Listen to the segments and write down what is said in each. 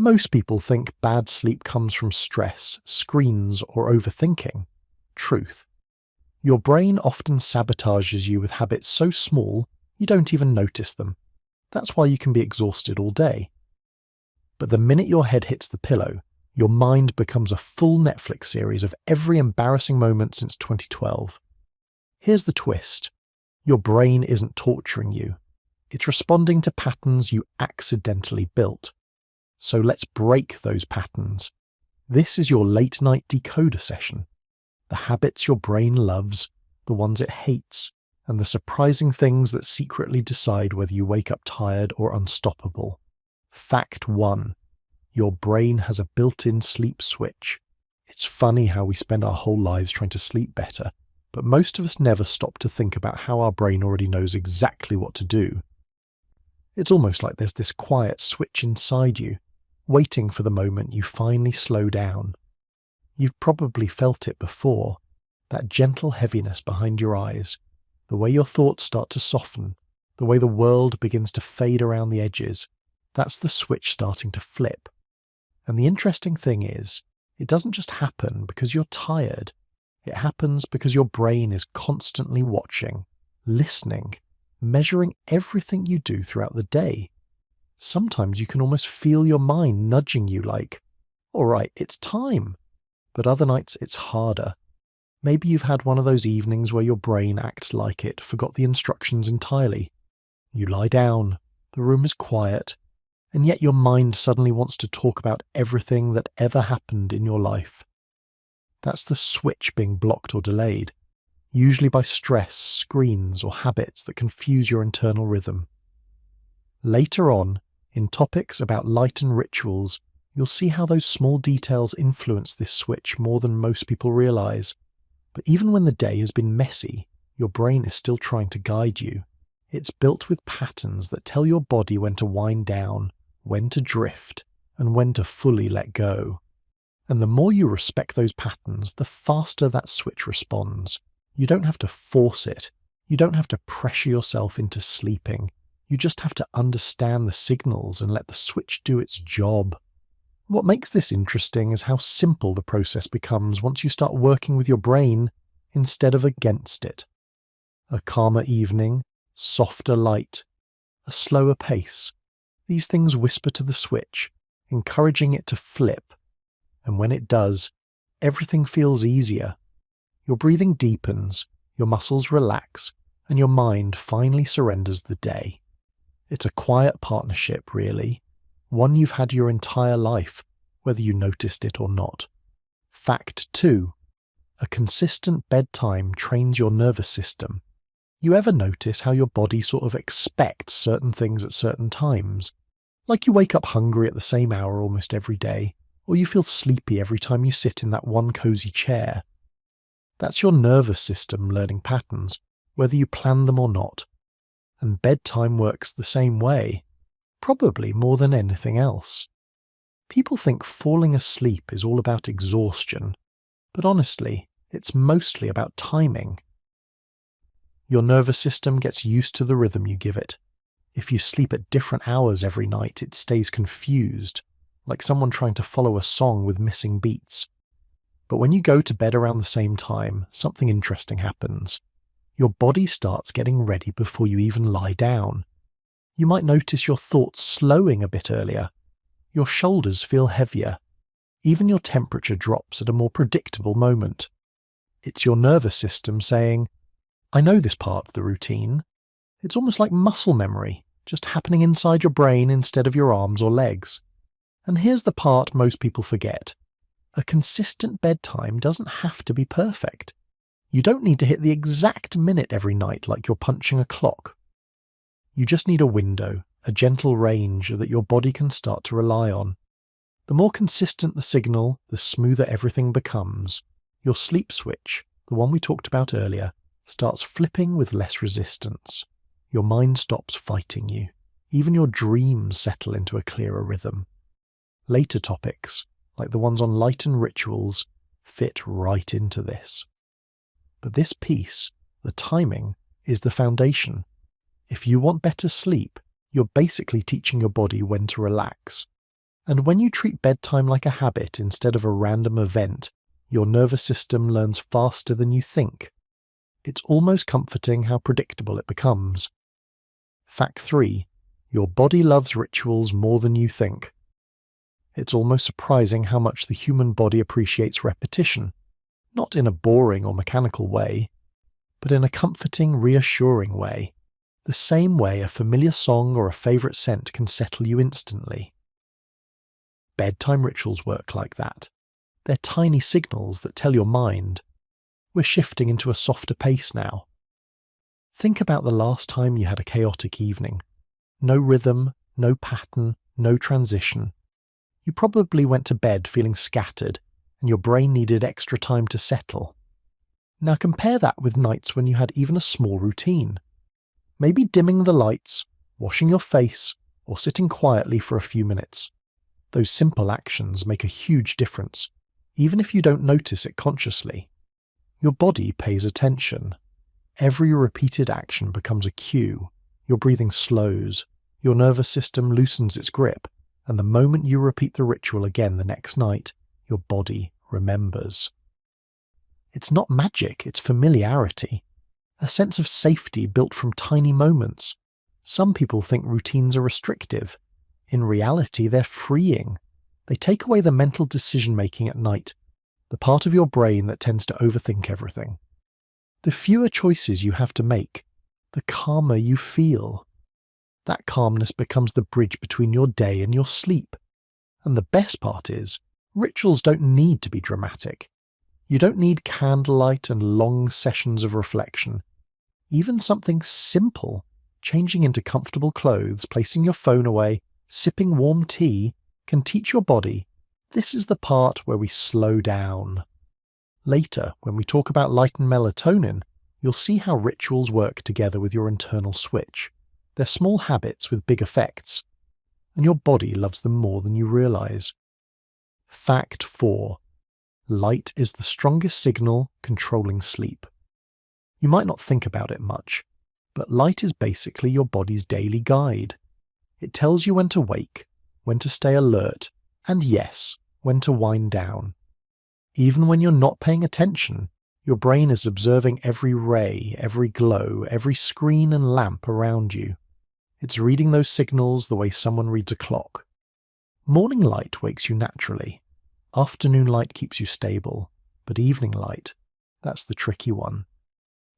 Most people think bad sleep comes from stress, screens, or overthinking. Truth. Your brain often sabotages you with habits so small you don't even notice them. That's why you can be exhausted all day. But the minute your head hits the pillow, your mind becomes a full Netflix series of every embarrassing moment since 2012. Here's the twist. Your brain isn't torturing you. It's responding to patterns you accidentally built. So let's break those patterns. This is your late night decoder session. The habits your brain loves, the ones it hates, and the surprising things that secretly decide whether you wake up tired or unstoppable. Fact 1. Your brain has a built-in sleep switch. It's funny how we spend our whole lives trying to sleep better, but most of us never stop to think about how our brain already knows exactly what to do. It's almost like there's this quiet switch inside you, waiting for the moment you finally slow down. You've probably felt it before, that gentle heaviness behind your eyes, the way your thoughts start to soften, the way the world begins to fade around the edges. That's the switch starting to flip. And the interesting thing is, it doesn't just happen because you're tired. It happens because your brain is constantly watching, listening, measuring everything you do throughout the day. Sometimes you can almost feel your mind nudging you like, all right, it's time. But other nights it's harder. Maybe you've had one of those evenings where your brain acts like it forgot the instructions entirely. You lie down, the room is quiet, and yet your mind suddenly wants to talk about everything that ever happened in your life. That's the switch being blocked or delayed, usually by stress, screens, or habits that confuse your internal rhythm. Later on, in topics about light and rituals, you'll see how those small details influence this switch more than most people realize. But even when the day has been messy, your brain is still trying to guide you. It's built with patterns that tell your body when to wind down, when to drift, and when to fully let go. And the more you respect those patterns, the faster that switch responds. You don't have to force it. You don't have to pressure yourself into sleeping. You just have to understand the signals and let the switch do its job. What makes this interesting is how simple the process becomes once you start working with your brain instead of against it. A calmer evening, softer light, a slower pace. These things whisper to the switch, encouraging it to flip. And when it does, everything feels easier. Your breathing deepens, your muscles relax, and your mind finally surrenders the day. It's a quiet partnership, really. One you've had your entire life, whether you noticed it or not. Fact 2. A consistent bedtime trains your nervous system. You ever notice how your body sort of expects certain things at certain times? Like you wake up hungry at the same hour almost every day, or you feel sleepy every time you sit in that one cozy chair. That's your nervous system learning patterns, whether you plan them or not. And bedtime works the same way, probably more than anything else. People think falling asleep is all about exhaustion, but honestly, it's mostly about timing. Your nervous system gets used to the rhythm you give it. If you sleep at different hours every night, it stays confused, like someone trying to follow a song with missing beats. But when you go to bed around the same time, something interesting happens. Your body starts getting ready before you even lie down. You might notice your thoughts slowing a bit earlier. Your shoulders feel heavier. Even your temperature drops at a more predictable moment. It's your nervous system saying, I know this part of the routine. It's almost like muscle memory, just happening inside your brain instead of your arms or legs. And here's the part most people forget. A consistent bedtime doesn't have to be perfect. You don't need to hit the exact minute every night like you're punching a clock. You just need a window, a gentle range that your body can start to rely on. The more consistent the signal, the smoother everything becomes. Your sleep switch, the one we talked about earlier, starts flipping with less resistance. Your mind stops fighting you. Even your dreams settle into a clearer rhythm. Later topics, like the ones on light and rituals, fit right into this. But this piece, the timing, is the foundation. If you want better sleep, you're basically teaching your body when to relax. And when you treat bedtime like a habit instead of a random event, your nervous system learns faster than you think. It's almost comforting how predictable it becomes. Fact 3. Your body loves rituals more than you think. It's almost surprising how much the human body appreciates repetition, not in a boring or mechanical way, but in a comforting, reassuring way, the same way a familiar song or a favourite scent can settle you instantly. Bedtime rituals work like that. They're tiny signals that tell your mind, we're shifting into a softer pace now. Think about the last time you had a chaotic evening. No rhythm, no pattern, no transition. You probably went to bed feeling scattered, and your brain needed extra time to settle. Now compare that with nights when you had even a small routine. Maybe dimming the lights, washing your face, or sitting quietly for a few minutes. Those simple actions make a huge difference, even if you don't notice it consciously. Your body pays attention. Every repeated action becomes a cue. Your breathing slows, your nervous system loosens its grip, and the moment you repeat the ritual again the next night, your body remembers. It's not magic, it's familiarity. A sense of safety built from tiny moments. Some people think routines are restrictive. In reality, they're freeing. They take away the mental decision-making at night, the part of your brain that tends to overthink everything. The fewer choices you have to make, the calmer you feel. That calmness becomes the bridge between your day and your sleep. And the best part is, rituals don't need to be dramatic. You don't need candlelight and long sessions of reflection. Even something simple, changing into comfortable clothes, placing your phone away, sipping warm tea, can teach your body, this is the part where we slow down. Later, when we talk about light and melatonin, you'll see how rituals work together with your internal switch. They're small habits with big effects, and your body loves them more than you realize. Fact 4. Light is the strongest signal controlling sleep. You might not think about it much, but light is basically your body's daily guide. It tells you when to wake, when to stay alert, and yes, when to wind down. Even when you're not paying attention, your brain is observing every ray, every glow, every screen and lamp around you. It's reading those signals the way someone reads a clock. Morning light wakes you naturally. Afternoon light keeps you stable, but evening light, that's the tricky one.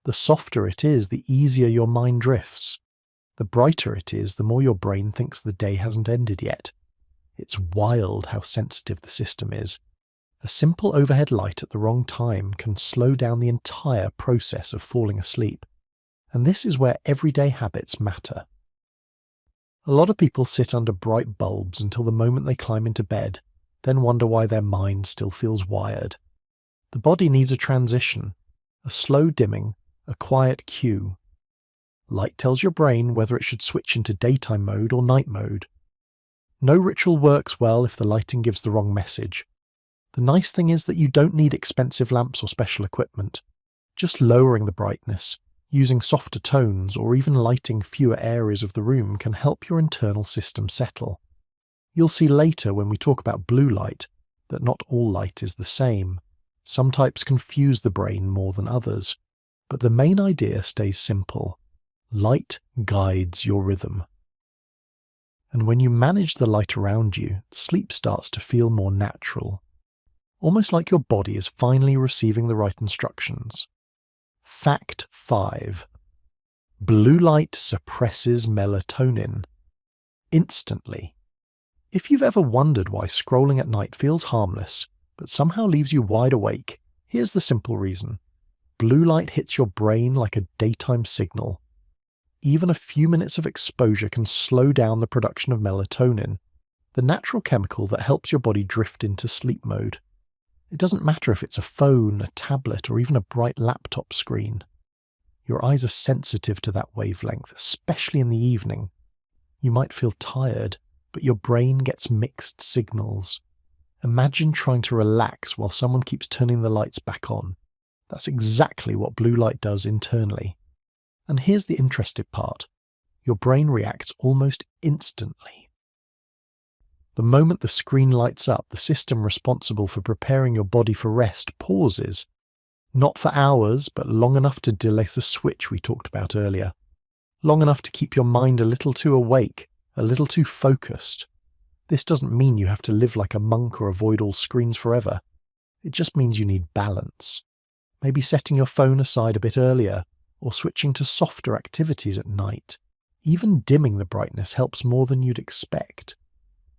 The softer it is, the easier your mind drifts. The brighter it is, the more your brain thinks the day hasn't ended yet. It's wild how sensitive the system is. A simple overhead light at the wrong time can slow down the entire process of falling asleep. And this is where everyday habits matter. A lot of people sit under bright bulbs until the moment they climb into bed, then wonder why their mind still feels wired. The body needs a transition, a slow dimming, a quiet cue. Light tells your brain whether it should switch into daytime mode or night mode. No ritual works well if the lighting gives the wrong message. The nice thing is that you don't need expensive lamps or special equipment. Just lowering the brightness, using softer tones, or even lighting fewer areas of the room can help your internal system settle. You'll see later when we talk about blue light that not all light is the same. Some types confuse the brain more than others. But the main idea stays simple. Light guides your rhythm. And when you manage the light around you, sleep starts to feel more natural. Almost like your body is finally receiving the right instructions. Fact 5. Blue light suppresses melatonin. Instantly. If you've ever wondered why scrolling at night feels harmless, but somehow leaves you wide awake, here's the simple reason. Blue light hits your brain like a daytime signal. Even a few minutes of exposure can slow down the production of melatonin, the natural chemical that helps your body drift into sleep mode. It doesn't matter if it's a phone, a tablet, or even a bright laptop screen. Your eyes are sensitive to that wavelength, especially in the evening. You might feel tired, but your brain gets mixed signals. Imagine trying to relax while someone keeps turning the lights back on. That's exactly what blue light does internally. And here's the interesting part. Your brain reacts almost instantly. The moment the screen lights up, the system responsible for preparing your body for rest pauses. Not for hours, but long enough to delay the switch we talked about earlier. Long enough to keep your mind a little too awake, a little too focused. This doesn't mean you have to live like a monk or avoid all screens forever. It just means you need balance. Maybe setting your phone aside a bit earlier, or switching to softer activities at night. Even dimming the brightness helps more than you'd expect.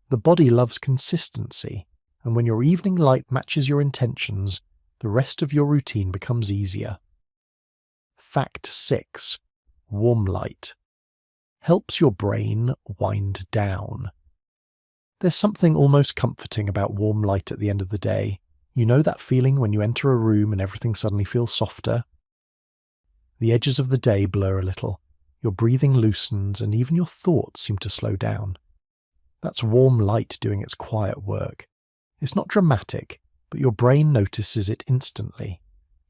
The body loves consistency, and when your evening light matches your intentions, the rest of your routine becomes easier. Fact 6. Warm light. Helps your brain wind down. There's something almost comforting about warm light at the end of the day. You know that feeling when you enter a room and everything suddenly feels softer? The edges of the day blur a little, your breathing loosens, and even your thoughts seem to slow down. That's warm light doing its quiet work. It's not dramatic, but your brain notices it instantly.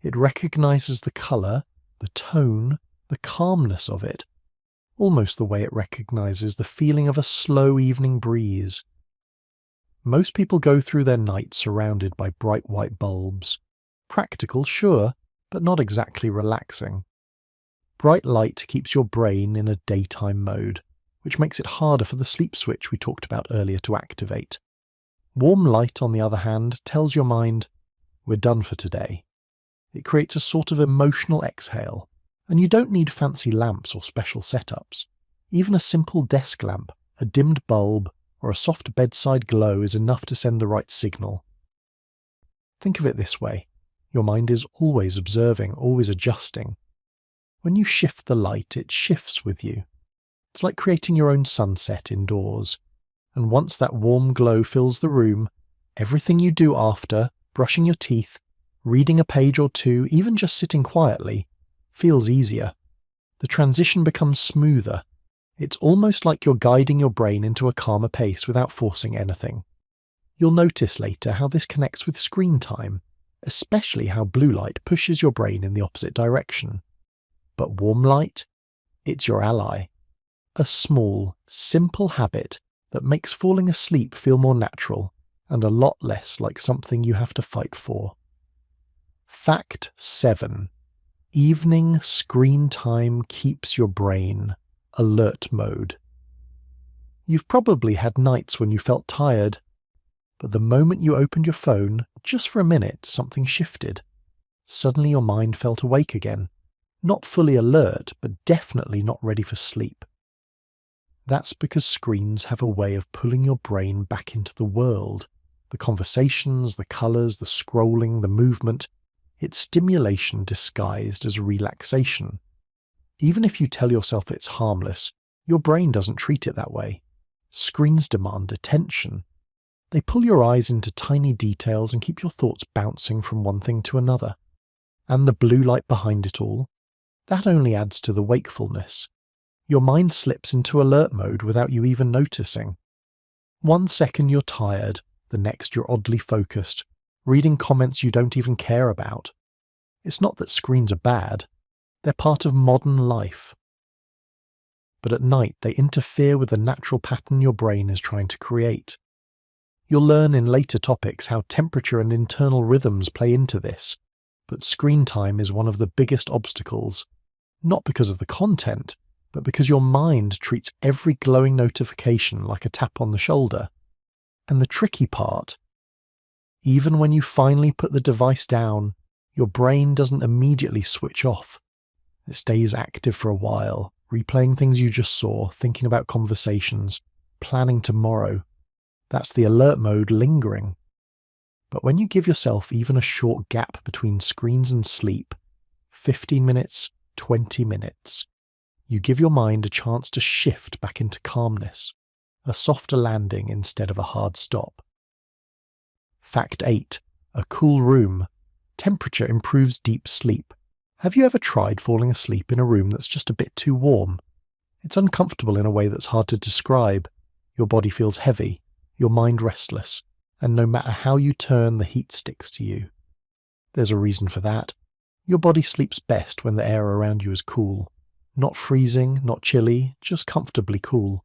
It recognizes the color, the tone, the calmness of it, almost the way it recognizes the feeling of a slow evening breeze. Most people go through their night surrounded by bright white bulbs. Practical, sure, but not exactly relaxing. Bright light keeps your brain in a daytime mode, which makes it harder for the sleep switch we talked about earlier to activate. Warm light, on the other hand, tells your mind, we're done for today. It creates a sort of emotional exhale, and you don't need fancy lamps or special setups. Even a simple desk lamp, a dimmed bulb, or a soft bedside glow is enough to send the right signal. Think of it this way. Your mind is always observing, always adjusting. When you shift the light, it shifts with you. It's like creating your own sunset indoors. And once that warm glow fills the room, everything you do after, brushing your teeth, reading a page or two, even just sitting quietly, feels easier. The transition becomes smoother. It's almost like you're guiding your brain into a calmer pace without forcing anything. You'll notice later how this connects with screen time, especially how blue light pushes your brain in the opposite direction. But warm light? It's your ally. A small, simple habit that makes falling asleep feel more natural and a lot less like something you have to fight for. Fact 7. Evening screen time keeps your brain alert mode. You've probably had nights when you felt tired, but the moment you opened your phone, just for a minute, something shifted. Suddenly your mind felt awake again. Not fully alert, but definitely not ready for sleep. That's because screens have a way of pulling your brain back into the world. The conversations, the colours, the scrolling, the movement. It's stimulation disguised as relaxation. Even if you tell yourself it's harmless, your brain doesn't treat it that way. Screens demand attention. They pull your eyes into tiny details and keep your thoughts bouncing from one thing to another. And the blue light behind it all, that only adds to the wakefulness. Your mind slips into alert mode without you even noticing. 1 second you're tired, the next you're oddly focused, reading comments you don't even care about. It's not that screens are bad. They're part of modern life. But at night, they interfere with the natural pattern your brain is trying to create. You'll learn in later topics how temperature and internal rhythms play into this, but screen time is one of the biggest obstacles, not because of the content, but because your mind treats every glowing notification like a tap on the shoulder. And the tricky part, even when you finally put the device down, your brain doesn't immediately switch off. It stays active for a while, replaying things you just saw, thinking about conversations, planning tomorrow. That's the alert mode lingering. But when you give yourself even a short gap between screens and sleep, 15 minutes, 20 minutes, you give your mind a chance to shift back into calmness, a softer landing instead of a hard stop. Fact 8. A cool room. Temperature improves deep sleep. Have you ever tried falling asleep in a room that's just a bit too warm? It's uncomfortable in a way that's hard to describe. Your body feels heavy, your mind restless, and no matter how you turn, the heat sticks to you. There's a reason for that. Your body sleeps best when the air around you is cool. Not freezing, not chilly, just comfortably cool.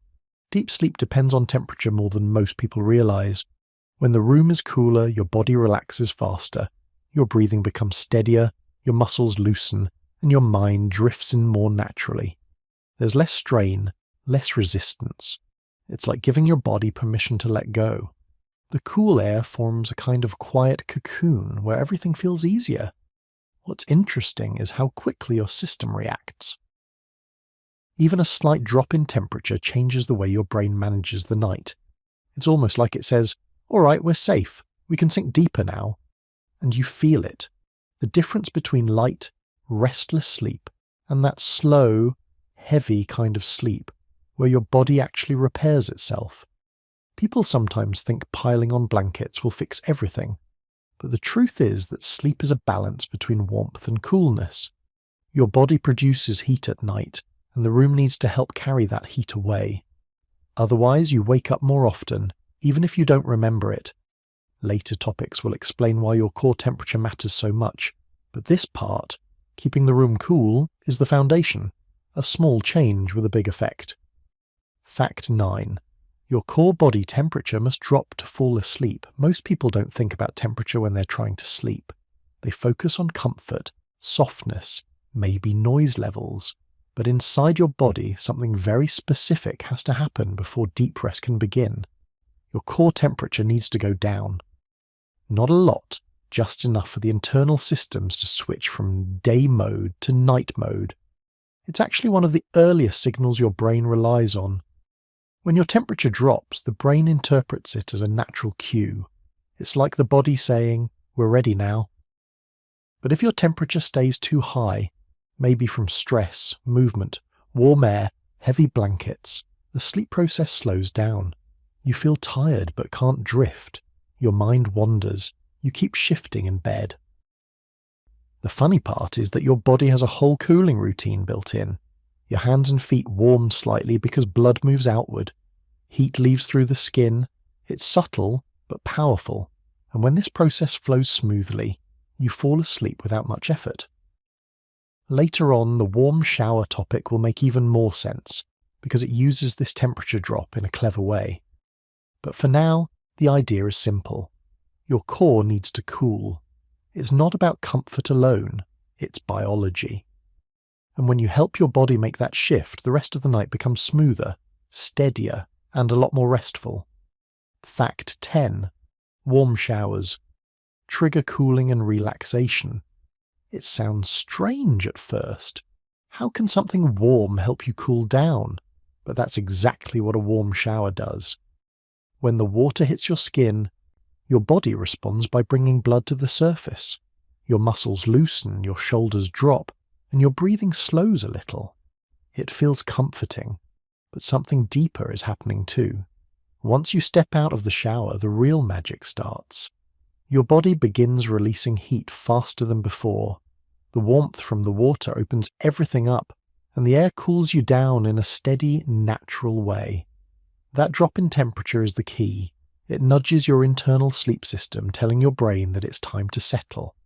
Deep sleep depends on temperature more than most people realize. When the room is cooler, your body relaxes faster, your breathing becomes steadier, your muscles loosen, and your mind drifts in more naturally. There's less strain, less resistance. It's like giving your body permission to let go. The cool air forms a kind of quiet cocoon where everything feels easier. What's interesting is how quickly your system reacts. Even a slight drop in temperature changes the way your brain manages the night. It's almost like it says, "All right, we're safe. We can sink deeper now." And you feel it. The difference between light, restless sleep and that slow, heavy kind of sleep where your body actually repairs itself. People sometimes think piling on blankets will fix everything, but the truth is that sleep is a balance between warmth and coolness. Your body produces heat at night, and the room needs to help carry that heat away. Otherwise, you wake up more often, even if you don't remember it. Later topics will explain why your core temperature matters so much, but this part, keeping the room cool, is the foundation, a small change with a big effect. Fact 9. Your core body temperature must drop to fall asleep. Most people don't think about temperature when they're trying to sleep. They focus on comfort, softness, maybe noise levels. But inside your body, something very specific has to happen before deep rest can begin. Your core temperature needs to go down. Not a lot, just enough for the internal systems to switch from day mode to night mode. It's actually one of the earliest signals your brain relies on. When your temperature drops, the brain interprets it as a natural cue. It's like the body saying, "We're ready now." But if your temperature stays too high, maybe from stress, movement, warm air, heavy blankets, the sleep process slows down. You feel tired but can't drift. Your mind wanders. You keep shifting in bed. The funny part is that your body has a whole cooling routine built in. Your hands and feet warm slightly because blood moves outward. Heat leaves through the skin. It's subtle but powerful, and when this process flows smoothly, you fall asleep without much effort. Later on, the warm shower topic will make even more sense, because it uses this temperature drop in a clever way. But for now, the idea is simple. Your core needs to cool. It's not about comfort alone, it's biology. And when you help your body make that shift, the rest of the night becomes smoother, steadier, and a lot more restful. Fact 10. Warm showers. Trigger cooling and relaxation. It sounds strange at first. How can something warm help you cool down? But that's exactly what a warm shower does. When the water hits your skin, your body responds by bringing blood to the surface. Your muscles loosen, your shoulders drop, and your breathing slows a little. It feels comforting, but something deeper is happening too. Once you step out of the shower, the real magic starts. Your body begins releasing heat faster than before. The warmth from the water opens everything up, and the air cools you down in a steady, natural way. That drop in temperature is the key. It nudges your internal sleep system, telling your brain that it's time to settle.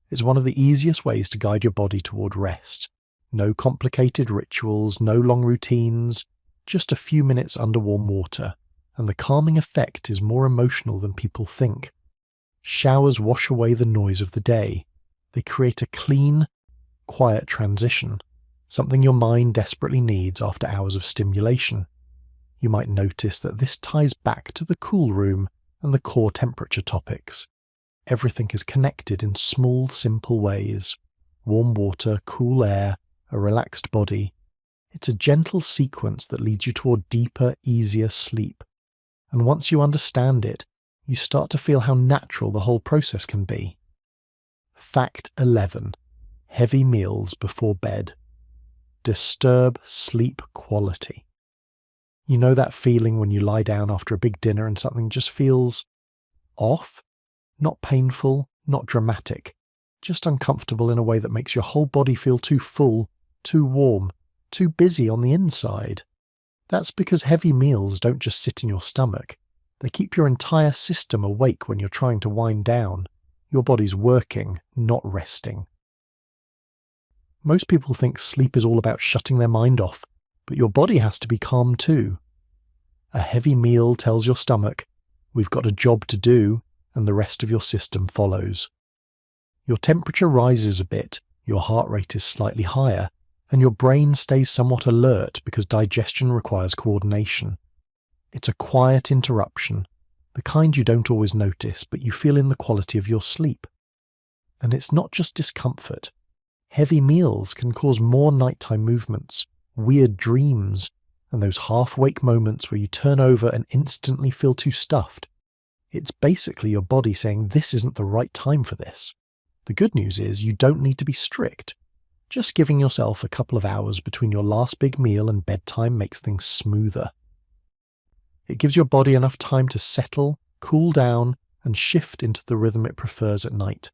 It's one of the easiest ways to guide your body toward rest. No complicated rituals, no long routines, just a few minutes under warm water, and the calming effect is more emotional than people think. Showers wash away the noise of the day. They create a clean, quiet transition, something your mind desperately needs after hours of stimulation. You might notice that this ties back to the cool room and the core temperature topics. Everything is connected in small, simple ways. Warm water, cool air, a relaxed body. It's a gentle sequence that leads you toward deeper, easier sleep. And once you understand it, you start to feel how natural the whole process can be. Fact 11. Heavy meals before bed. Disturb sleep quality. You know that feeling when you lie down after a big dinner and something just feels off? Not painful, not dramatic, just uncomfortable in a way that makes your whole body feel too full, too warm, too busy on the inside. That's because heavy meals don't just sit in your stomach. They keep your entire system awake when you're trying to wind down. Your body's working, not resting. Most people think sleep is all about shutting their mind off, but your body has to be calm too. A heavy meal tells your stomach, "We've got a job to do," and the rest of your system follows. Your temperature rises a bit, your heart rate is slightly higher, and your brain stays somewhat alert because digestion requires coordination. It's a quiet interruption, the kind you don't always notice, but you feel in the quality of your sleep. And it's not just discomfort. Heavy meals can cause more nighttime movements, weird dreams, and those half-awake moments where you turn over and instantly feel too stuffed. It's basically your body saying this isn't the right time for this. The good news is you don't need to be strict. Just giving yourself a couple of hours between your last big meal and bedtime makes things smoother. It gives your body enough time to settle, cool down, and shift into the rhythm it prefers at night.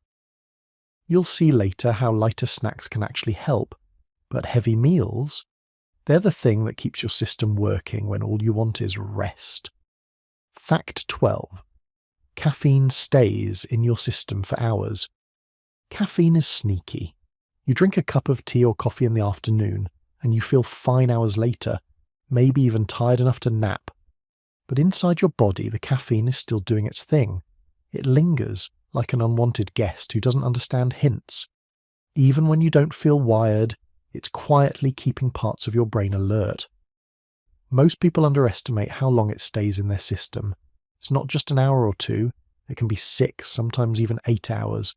You'll see later how lighter snacks can actually help, but heavy meals, they're the thing that keeps your system working when all you want is rest. Fact 12. Caffeine stays in your system for hours. Caffeine is sneaky. You drink a cup of tea or coffee in the afternoon, and you feel fine hours later, maybe even tired enough to nap. But inside your body, the caffeine is still doing its thing. It lingers, like an unwanted guest who doesn't understand hints. Even when you don't feel wired, it's quietly keeping parts of your brain alert. Most people underestimate how long it stays in their system. It's not just an hour or two, it can be 6, sometimes even 8 hours.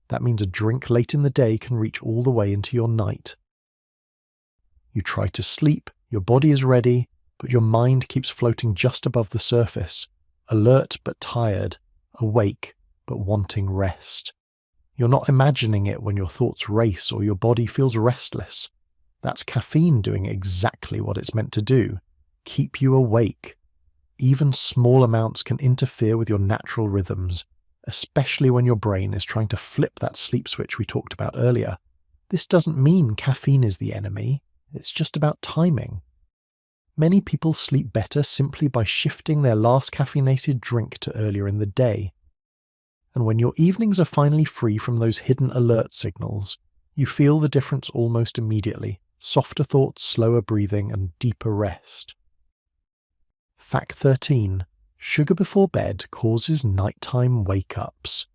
That means a drink late in the day can reach all the way into your night. You try to sleep, your body is ready, but your mind keeps floating just above the surface, alert but tired, awake but wanting rest. You're not imagining it when your thoughts race or your body feels restless. That's caffeine doing exactly what it's meant to do, keep you awake. Even small amounts can interfere with your natural rhythms, especially when your brain is trying to flip that sleep switch we talked about earlier. This doesn't mean caffeine is the enemy, it's just about timing. Many people sleep better simply by shifting their last caffeinated drink to earlier in the day. And when your evenings are finally free from those hidden alert signals, you feel the difference almost immediately. Softer thoughts, slower breathing, and deeper rest. Fact 13. Sugar before bed causes nighttime wake-ups.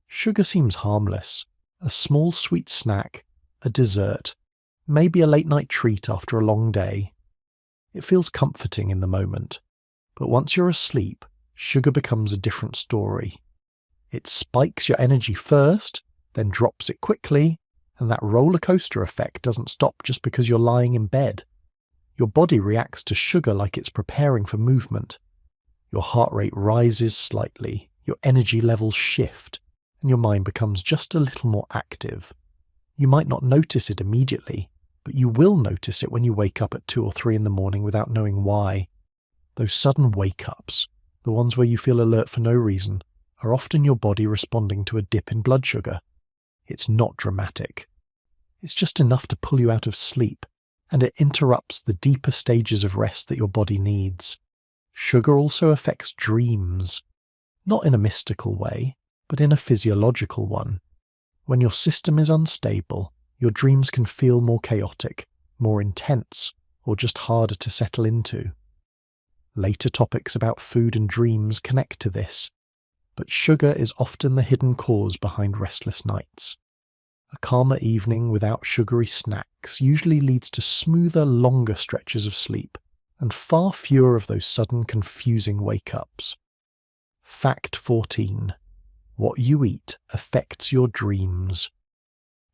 Sugar seems harmless. A small sweet snack, a dessert, maybe a late-night treat after a long day. It feels comforting in the moment. But once you're asleep, sugar becomes a different story. It spikes your energy first, then drops it quickly, and that roller coaster effect doesn't stop just because you're lying in bed. Your body reacts to sugar like it's preparing for movement. Your heart rate rises slightly, your energy levels shift, and your mind becomes just a little more active. You might not notice it immediately, but you will notice it when you wake up at 2 or 3 in the morning without knowing why. Those sudden wake-ups, the ones where you feel alert for no reason, are often your body responding to a dip in blood sugar. It's not dramatic. It's just enough to pull you out of sleep, and it interrupts the deeper stages of rest that your body needs. Sugar also affects dreams, not in a mystical way, but in a physiological one. When your system is unstable, your dreams can feel more chaotic, more intense, or just harder to settle into. Later topics about food and dreams connect to this, but sugar is often the hidden cause behind restless nights. A calmer evening without sugary snacks usually leads to smoother, longer stretches of sleep, and far fewer of those sudden, confusing wake-ups. Fact 14. What you eat affects your dreams.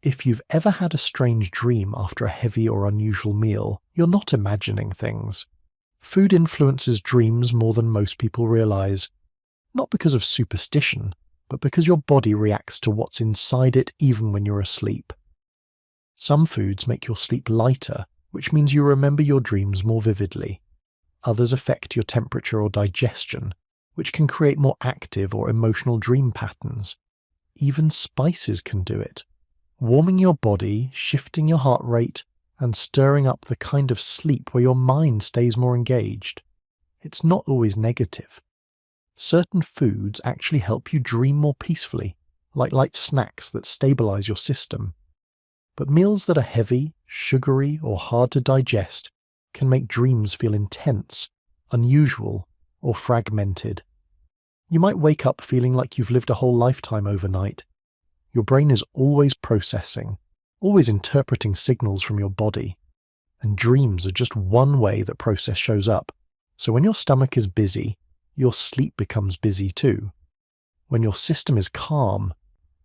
If you've ever had a strange dream after a heavy or unusual meal, you're not imagining things. Food influences dreams more than most people realize, not because of superstition, but because your body reacts to what's inside it even when you're asleep. Some foods make your sleep lighter, which means you remember your dreams more vividly. Others affect your temperature or digestion, which can create more active or emotional dream patterns. Even spices can do it, warming your body, shifting your heart rate, and stirring up the kind of sleep where your mind stays more engaged. It's not always negative. Certain foods actually help you dream more peacefully, like light snacks that stabilize your system. But meals that are heavy, sugary, or hard to digest can make dreams feel intense, unusual, or fragmented. You might wake up feeling like you've lived a whole lifetime overnight. Your brain is always processing, always interpreting signals from your body. And dreams are just one way that process shows up. So when your stomach is busy, your sleep becomes busy too. When your system is calm,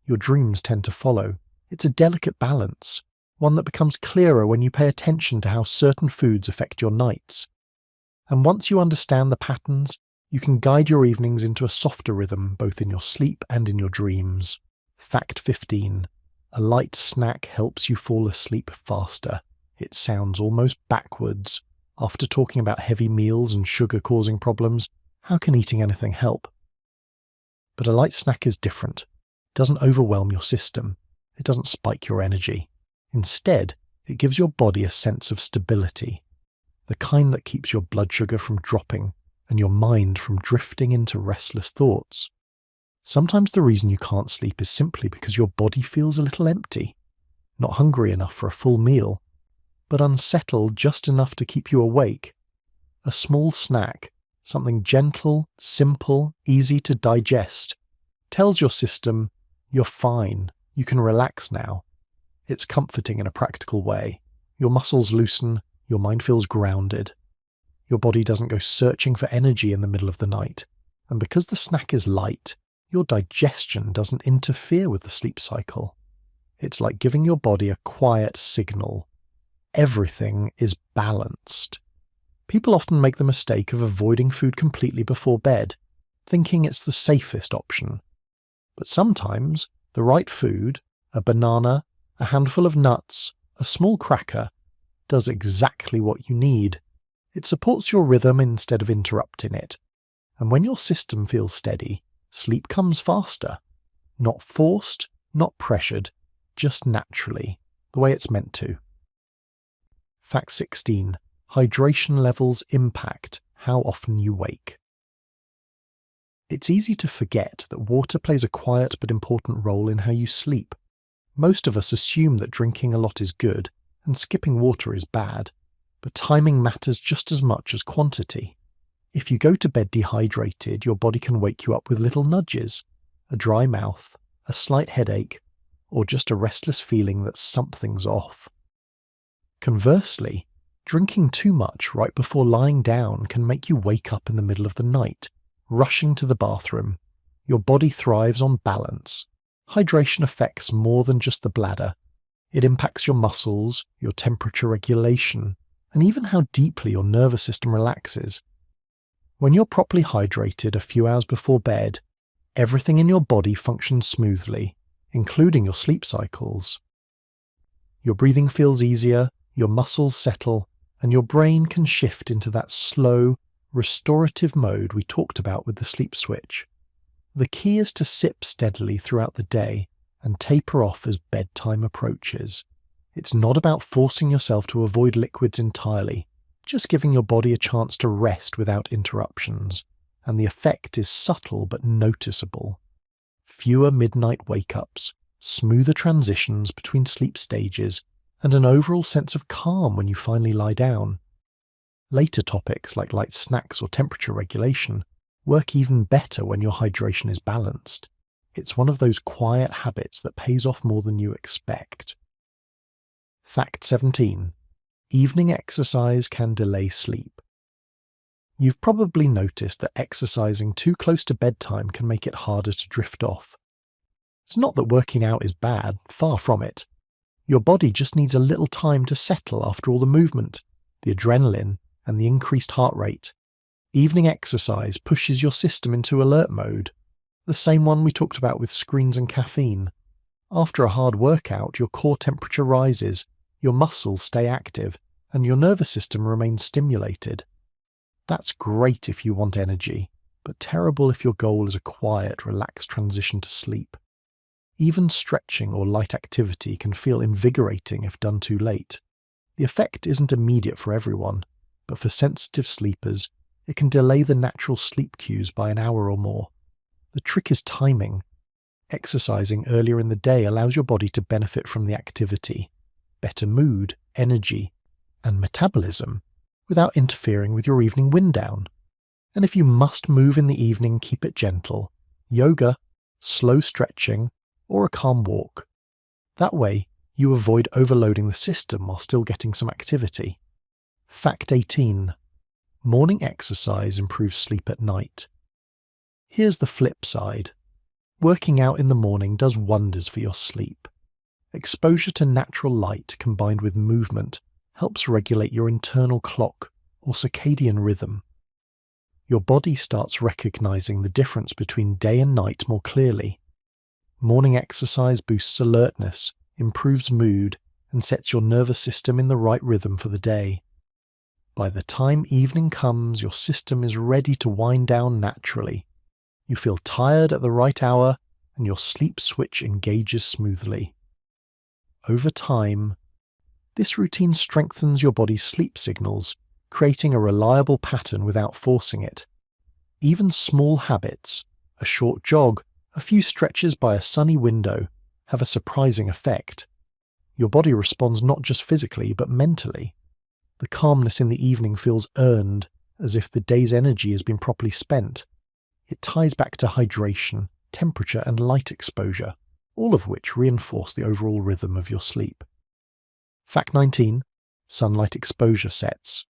your dreams tend to follow. It's a delicate balance, one that becomes clearer when you pay attention to how certain foods affect your nights. And once you understand the patterns, you can guide your evenings into a softer rhythm both in your sleep and in your dreams. Fact 15. A light snack helps you fall asleep faster. It sounds almost backwards. After talking about heavy meals and sugar causing problems, how can eating anything help? But a light snack is different. It doesn't overwhelm your system. It doesn't spike your energy. Instead, it gives your body a sense of stability, the kind that keeps your blood sugar from dropping and your mind from drifting into restless thoughts. Sometimes the reason you can't sleep is simply because your body feels a little empty, not hungry enough for a full meal, but unsettled just enough to keep you awake. A small snack, something gentle, simple, easy to digest, tells your system, you're fine, you can relax now. It's comforting in a practical way. Your muscles loosen, your mind feels grounded. Your body doesn't go searching for energy in the middle of the night. And because the snack is light, your digestion doesn't interfere with the sleep cycle. It's like giving your body a quiet signal. Everything is balanced. People often make the mistake of avoiding food completely before bed, thinking it's the safest option. But sometimes, the right food, a banana, a handful of nuts, a small cracker, does exactly what you need. It supports your rhythm instead of interrupting it. And when your system feels steady, sleep comes faster. Not forced, not pressured, just naturally, the way it's meant to. Fact 16. Hydration levels impact how often you wake. It's easy to forget that water plays a quiet but important role in how you sleep. Most of us assume that drinking a lot is good and skipping water is bad, but timing matters just as much as quantity. If you go to bed dehydrated, your body can wake you up with little nudges, a dry mouth, a slight headache, or just a restless feeling that something's off. Conversely, drinking too much right before lying down can make you wake up in the middle of the night, rushing to the bathroom. Your body thrives on balance. Hydration affects more than just the bladder. It impacts your muscles, your temperature regulation, and even how deeply your nervous system relaxes. When you're properly hydrated a few hours before bed, everything in your body functions smoothly, including your sleep cycles. Your breathing feels easier, your muscles settle, and your brain can shift into that slow, restorative mode we talked about with the sleep switch. The key is to sip steadily throughout the day and taper off as bedtime approaches. It's not about forcing yourself to avoid liquids entirely, just giving your body a chance to rest without interruptions, and the effect is subtle but noticeable. Fewer midnight wake-ups, smoother transitions between sleep stages, and an overall sense of calm when you finally lie down. Later topics like light snacks or temperature regulation work even better when your hydration is balanced. It's one of those quiet habits that pays off more than you expect. Fact 17. Evening exercise can delay sleep. You've probably noticed that exercising too close to bedtime can make it harder to drift off. It's not that working out is bad, far from it. Your body just needs a little time to settle after all the movement, the adrenaline, and the increased heart rate. Evening exercise pushes your system into alert mode, the same one we talked about with screens and caffeine. After a hard workout, your core temperature rises, your muscles stay active, and your nervous system remains stimulated. That's great if you want energy, but terrible if your goal is a quiet, relaxed transition to sleep. Even stretching or light activity can feel invigorating if done too late. The effect isn't immediate for everyone, but for sensitive sleepers, it can delay the natural sleep cues by an hour or more. The trick is timing. Exercising earlier in the day allows your body to benefit from the activity, better mood, energy, and metabolism, without interfering with your evening wind down. And if you must move in the evening, keep it gentle. Yoga, slow stretching, or a calm walk. That way, you avoid overloading the system while still getting some activity. Fact 18. Morning exercise improves sleep at night. Here's the flip side. Working out in the morning does wonders for your sleep. Exposure to natural light combined with movement helps regulate your internal clock or circadian rhythm. Your body starts recognizing the difference between day and night more clearly. Morning exercise boosts alertness, improves mood, and sets your nervous system in the right rhythm for the day. By the time evening comes, your system is ready to wind down naturally. You feel tired at the right hour, and your sleep switch engages smoothly. Over time, this routine strengthens your body's sleep signals, creating a reliable pattern without forcing it. Even small habits, a short jog, a few stretches by a sunny window, have a surprising effect. Your body responds not just physically, but mentally. The calmness in the evening feels earned, as if the day's energy has been properly spent. It ties back to hydration, temperature, and light exposure, all of which reinforce the overall rhythm of your sleep. Fact 19. Sunlight exposure sets.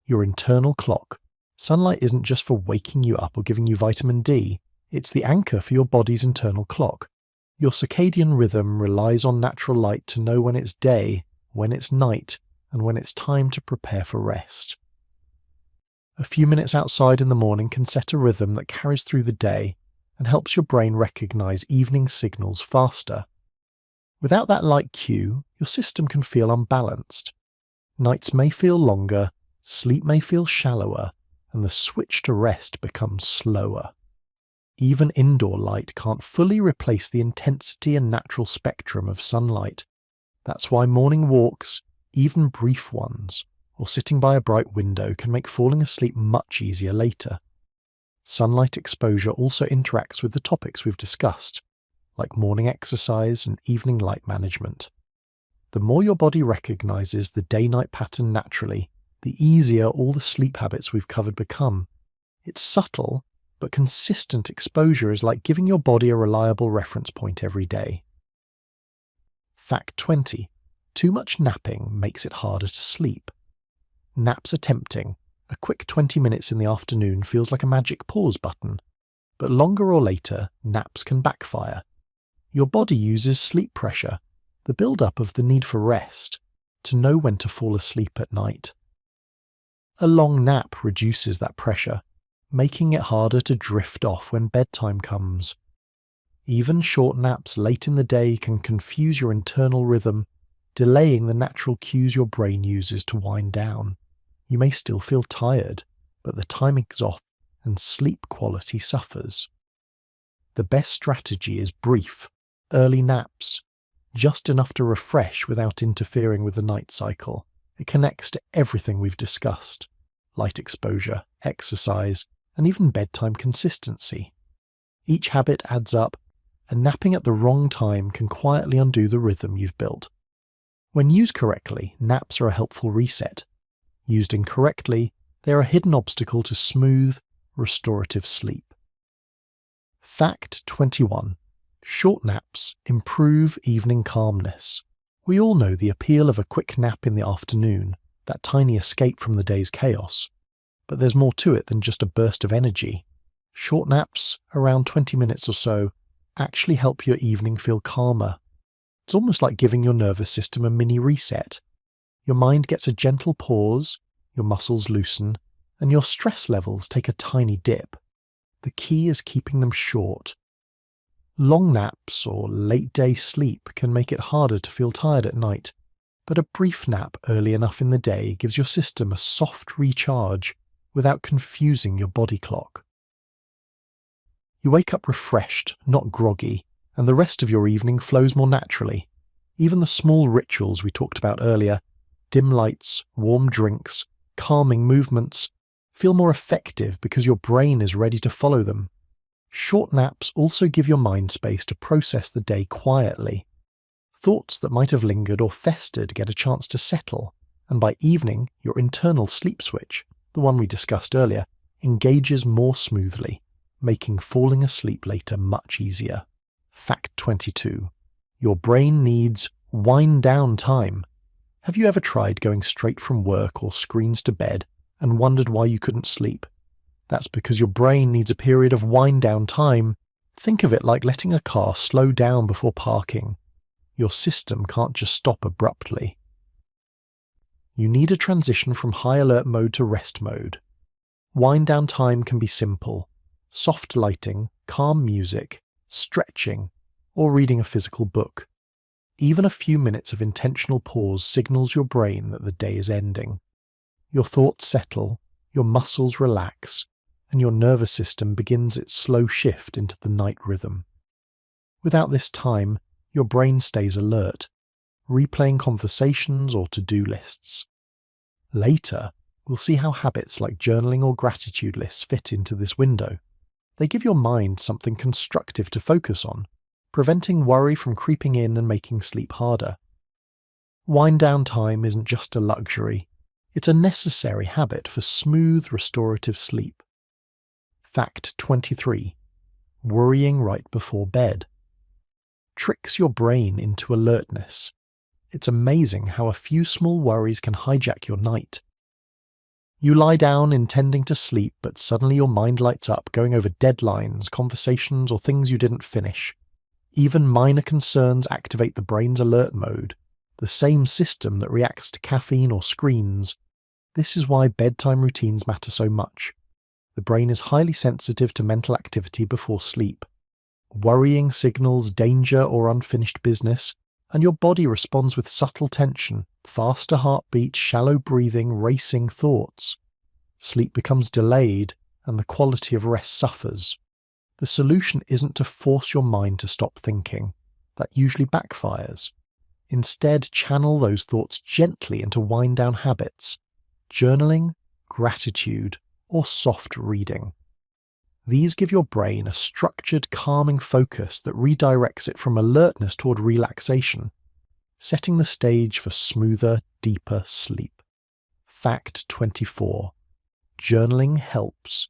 Your internal clock. Sunlight isn't just for waking you up or giving you vitamin D, it's the anchor for your body's internal clock. Your circadian rhythm relies on natural light to know when it's day, when it's night, and when it's time to prepare for rest. A few minutes outside in the morning can set a rhythm that carries through the day and helps your brain recognize evening signals faster. Without that light cue, your system can feel unbalanced. Nights may feel longer, sleep may feel shallower, and the switch to rest becomes slower. Even indoor light can't fully replace the intensity and natural spectrum of sunlight. That's why morning walks, even brief ones, or sitting by a bright window can make falling asleep much easier later. Sunlight exposure also interacts with the topics we've discussed, like morning exercise and evening light management. The more your body recognizes the day-night pattern naturally, the easier all the sleep habits we've covered become. It's subtle, but consistent exposure is like giving your body a reliable reference point every day. Fact 20. Too much napping makes it harder to sleep. Naps are tempting. A quick 20 minutes in the afternoon feels like a magic pause button. But longer or later, naps can backfire. Your body uses sleep pressure, the build-up of the need for rest, to know when to fall asleep at night. A long nap reduces that pressure, making it harder to drift off when bedtime comes. Even short naps late in the day can confuse your internal rhythm, delaying the natural cues your brain uses to wind down. You may still feel tired, but the timing's off and sleep quality suffers. The best strategy is brief, early naps, just enough to refresh without interfering with the night cycle. It connects to everything we've discussed: light exposure, exercise, and even bedtime consistency. Each habit adds up, and napping at the wrong time can quietly undo the rhythm you've built. When used correctly, naps are a helpful reset. Used incorrectly, they are a hidden obstacle to smooth, restorative sleep. Fact 21. Short naps improve evening calmness. We all know the appeal of a quick nap in the afternoon, that tiny escape from the day's chaos. But there's more to it than just a burst of energy. Short naps, around 20 minutes or so, actually help your evening feel calmer. It's almost like giving your nervous system a mini reset. Your mind gets a gentle pause, your muscles loosen, and your stress levels take a tiny dip. The key is keeping them short. Long naps or late day sleep can make it harder to feel tired at night, but a brief nap early enough in the day gives your system a soft recharge without confusing your body clock. You wake up refreshed, not groggy, and the rest of your evening flows more naturally. Even the small rituals we talked about earlier, dim lights, warm drinks, calming movements, feel more effective because your brain is ready to follow them. Short naps also give your mind space to process the day quietly. Thoughts that might have lingered or festered get a chance to settle, and by evening your internal sleep switch, the one we discussed earlier, engages more smoothly, making falling asleep later much easier. Fact 22. Your brain needs wind down time. Have you ever tried going straight from work or screens to bed and wondered why you couldn't sleep? That's because your brain needs a period of wind down time. Think of it like letting a car slow down before parking. Your system can't just stop abruptly. You need a transition from high alert mode to rest mode. Wind down time can be simple: soft lighting, calm music, stretching, or reading a physical book. Even a few minutes of intentional pause signals your brain that the day is ending. Your thoughts settle, your muscles relax, and your nervous system begins its slow shift into the night rhythm. Without this time, your brain stays alert, replaying conversations or to-do lists. Later, we'll see how habits like journaling or gratitude lists fit into this window. They give your mind something constructive to focus on, preventing worry from creeping in and making sleep harder. Wind down time isn't just a luxury, it's a necessary habit for smooth, restorative sleep. Fact 23. Worrying right before bed tricks your brain into alertness. It's amazing how a few small worries can hijack your night. You lie down intending to sleep, but suddenly your mind lights up going over deadlines, conversations, or things you didn't finish. Even minor concerns activate the brain's alert mode, the same system that reacts to caffeine or screens. This is why bedtime routines matter so much. The brain is highly sensitive to mental activity before sleep. Worrying signals danger or unfinished business, and your body responds with subtle tension, faster heartbeat, shallow breathing, racing thoughts. Sleep becomes delayed, and the quality of rest suffers. The solution isn't to force your mind to stop thinking. That usually backfires. Instead, channel those thoughts gently into wind-down habits: journaling, gratitude, or soft reading. These give your brain a structured, calming focus that redirects it from alertness toward relaxation, setting the stage for smoother, deeper sleep. Fact 24. Journaling helps.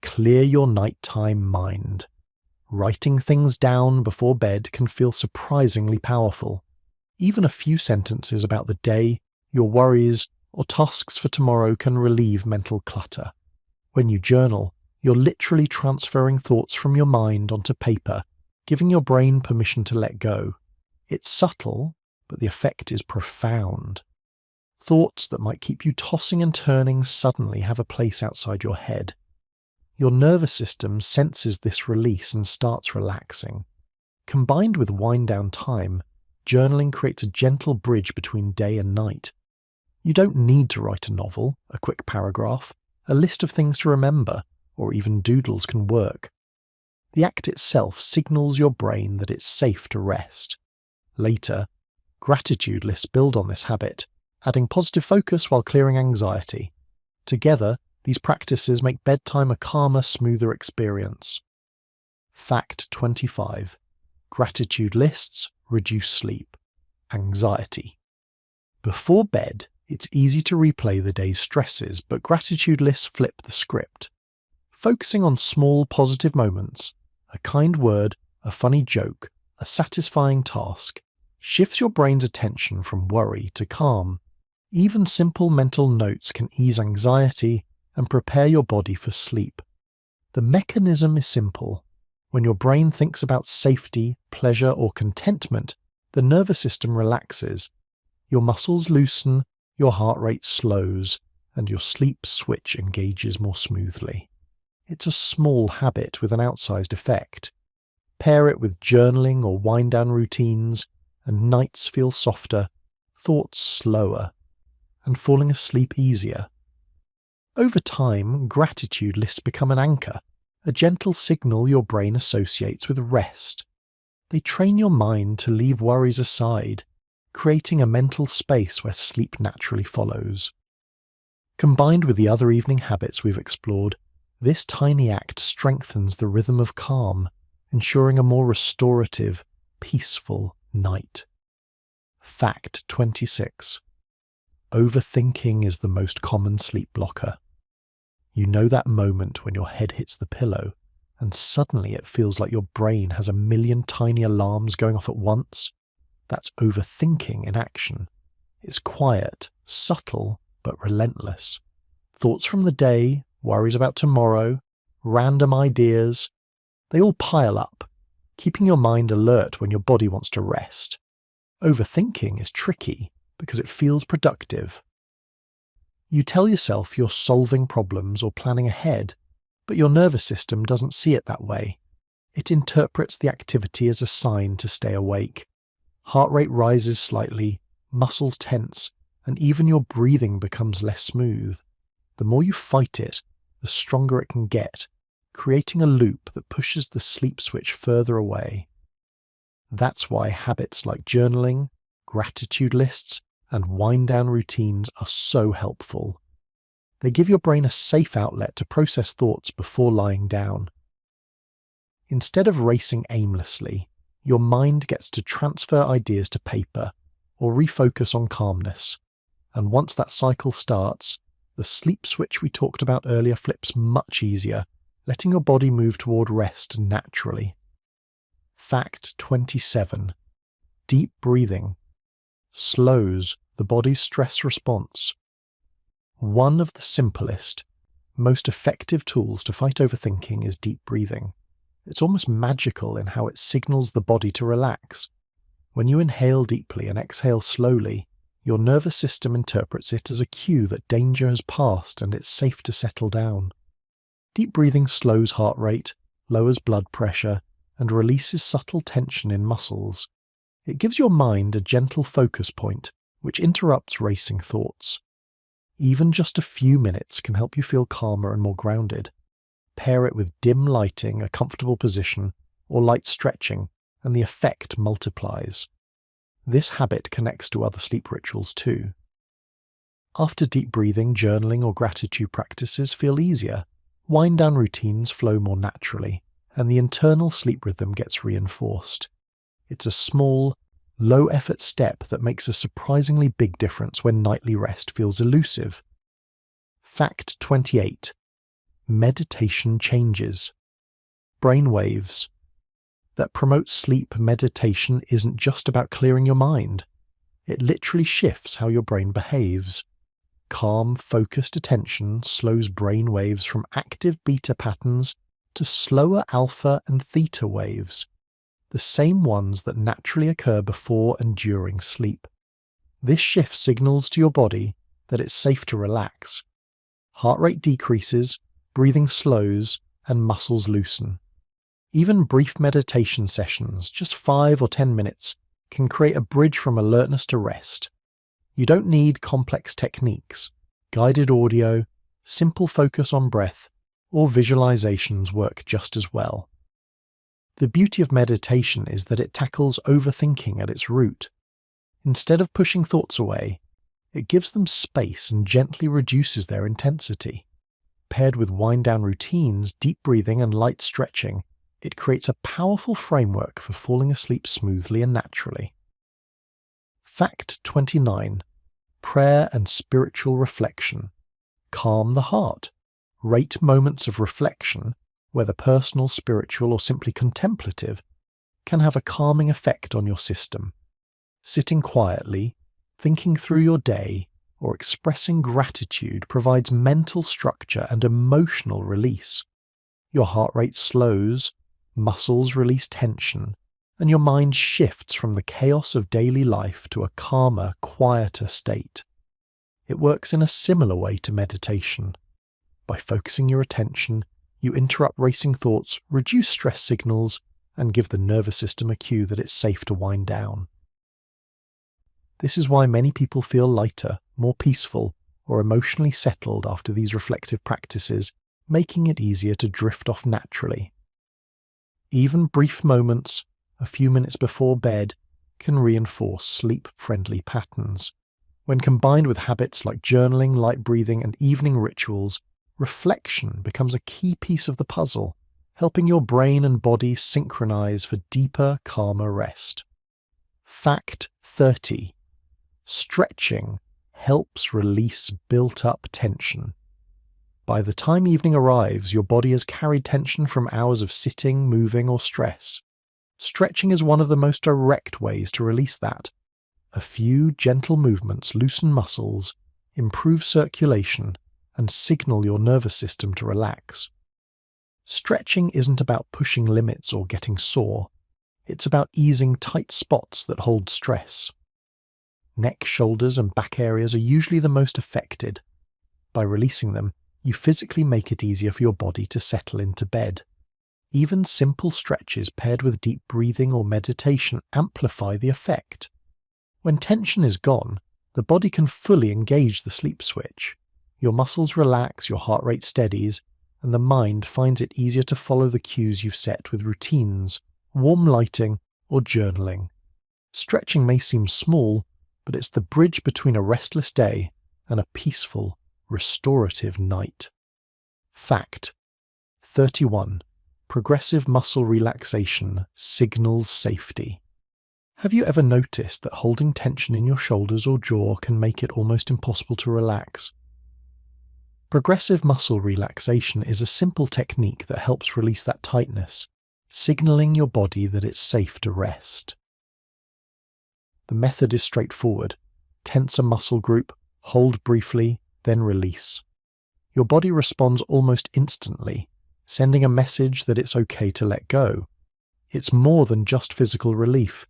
Clear your nighttime mind. Writing things down before bed can feel surprisingly powerful. Even a few sentences about the day, your worries, or tasks for tomorrow can relieve mental clutter. When you journal, you're literally transferring thoughts from your mind onto paper, giving your brain permission to let go. It's subtle, but the effect is profound. Thoughts that might keep you tossing and turning suddenly have a place outside your head. Your nervous system senses this release and starts relaxing. Combined with wind-down time, journaling creates a gentle bridge between day and night. You don't need to write a novel, a quick paragraph, a list of things to remember, or even doodles can work. The act itself signals your brain that it's safe to rest. Later, gratitude lists build on this habit, adding positive focus while clearing anxiety. Together, these practices make bedtime a calmer, smoother experience. Fact 25. Gratitude lists reduce sleep. Anxiety. Before bed, it's easy to replay the day's stresses, but gratitude lists flip the script. Focusing on small positive moments, a kind word, a funny joke, a satisfying task, shifts your brain's attention from worry to calm. Even simple mental notes can ease anxiety and prepare your body for sleep. The mechanism is simple. When your brain thinks about safety, pleasure, or contentment, the nervous system relaxes. Your muscles loosen, your heart rate slows, and your sleep switch engages more smoothly. It's a small habit with an outsized effect. Pair it with journaling or wind-down routines, and nights feel softer, thoughts slower, and falling asleep easier. Over time, gratitude lists become an anchor, a gentle signal your brain associates with rest. They train your mind to leave worries aside, creating a mental space where sleep naturally follows. Combined with the other evening habits we've explored, this tiny act strengthens the rhythm of calm, ensuring a more restorative, peaceful night. Fact 26. Overthinking is the most common sleep blocker. You know that moment when your head hits the pillow and suddenly it feels like your brain has a million tiny alarms going off at once? That's overthinking in action. It's quiet, subtle, but relentless. Thoughts from the day, worries about tomorrow, random ideas, they all pile up, keeping your mind alert when your body wants to rest. Overthinking is tricky because it feels productive. You tell yourself you're solving problems or planning ahead, but your nervous system doesn't see it that way. It interprets the activity as a sign to stay awake. Heart rate rises slightly, muscles tense, and even your breathing becomes less smooth. The more you fight it, the stronger it can get, creating a loop that pushes the sleep switch further away. That's why habits like journaling, gratitude lists, and wind-down routines are so helpful. They give your brain a safe outlet to process thoughts before lying down. Instead of racing aimlessly, your mind gets to transfer ideas to paper or refocus on calmness. And once that cycle starts, the sleep switch we talked about earlier flips much easier, letting your body move toward rest naturally. Fact 27. Deep breathing slows the body's stress response. One of the simplest, most effective tools to fight overthinking is deep breathing. It's almost magical in how it signals the body to relax. When you inhale deeply and exhale slowly, your nervous system interprets it as a cue that danger has passed and it's safe to settle down. Deep breathing slows heart rate, lowers blood pressure, and releases subtle tension in muscles. It gives your mind a gentle focus point, which interrupts racing thoughts. Even just a few minutes can help you feel calmer and more grounded. Pair it with dim lighting, a comfortable position, or light stretching, and the effect multiplies. This habit connects to other sleep rituals too. After deep breathing, journaling, or gratitude practices feel easier, wind-down routines flow more naturally, and the internal sleep rhythm gets reinforced. It's a small, low-effort step that makes a surprisingly big difference when nightly rest feels elusive. Fact 28. Meditation changes. Brainwaves that promote sleep meditation isn't just about clearing your mind. It literally shifts how your brain behaves. Calm, focused attention slows brain waves from active beta patterns to slower alpha and theta waves, the same ones that naturally occur before and during sleep. This shift signals to your body that it's safe to relax. Heart rate decreases, breathing slows, and muscles loosen. Even brief meditation sessions, just 5 or 10 minutes, can create a bridge from alertness to rest. You don't need complex techniques. Guided audio, simple focus on breath, or visualizations work just as well. The beauty of meditation is that it tackles overthinking at its root. Instead of pushing thoughts away, it gives them space and gently reduces their intensity. Paired with wind-down routines, deep breathing, and light stretching, it creates a powerful framework for falling asleep smoothly and naturally. Fact 29. Prayer and spiritual reflection. Calm the heart. Rate moments of reflection, whether personal, spiritual, or simply contemplative, can have a calming effect on your system. Sitting quietly, thinking through your day, or expressing gratitude provides mental structure and emotional release. Your heart rate slows, muscles release tension, and your mind shifts from the chaos of daily life to a calmer, quieter state. It works in a similar way to meditation. By focusing your attention, you interrupt racing thoughts, reduce stress signals, and give the nervous system a cue that it's safe to wind down. This is why many people feel lighter, more peaceful, or emotionally settled after these reflective practices, making it easier to drift off naturally. Even brief moments, a few minutes before bed, can reinforce sleep-friendly patterns. When combined with habits like journaling, light breathing, and evening rituals, reflection becomes a key piece of the puzzle, helping your brain and body synchronize for deeper, calmer rest. Fact 30. Stretching helps release built-up tension. By the time evening arrives, your body has carried tension from hours of sitting, moving, or stress. Stretching is one of the most direct ways to release that. A few gentle movements loosen muscles, improve circulation, and signal your nervous system to relax. Stretching isn't about pushing limits or getting sore. It's about easing tight spots that hold stress. Neck, shoulders, and back areas are usually the most affected. By releasing them, you physically make it easier for your body to settle into bed. Even simple stretches paired with deep breathing or meditation amplify the effect. When tension is gone, the body can fully engage the sleep switch. Your muscles relax, your heart rate steadies, and the mind finds it easier to follow the cues you've set with routines, warm lighting, or journaling. Stretching may seem small, but it's the bridge between a restless day and a peaceful, restorative night. Fact 31. Progressive muscle relaxation signals safety. Have you ever noticed that holding tension in your shoulders or jaw can make it almost impossible to relax? Progressive muscle relaxation is a simple technique that helps release that tightness, signaling your body that it's safe to rest. The method is straightforward. Tense a muscle group, hold briefly, then release. Your body responds almost instantly, sending a message that it's okay to let go. It's more than just physical relief.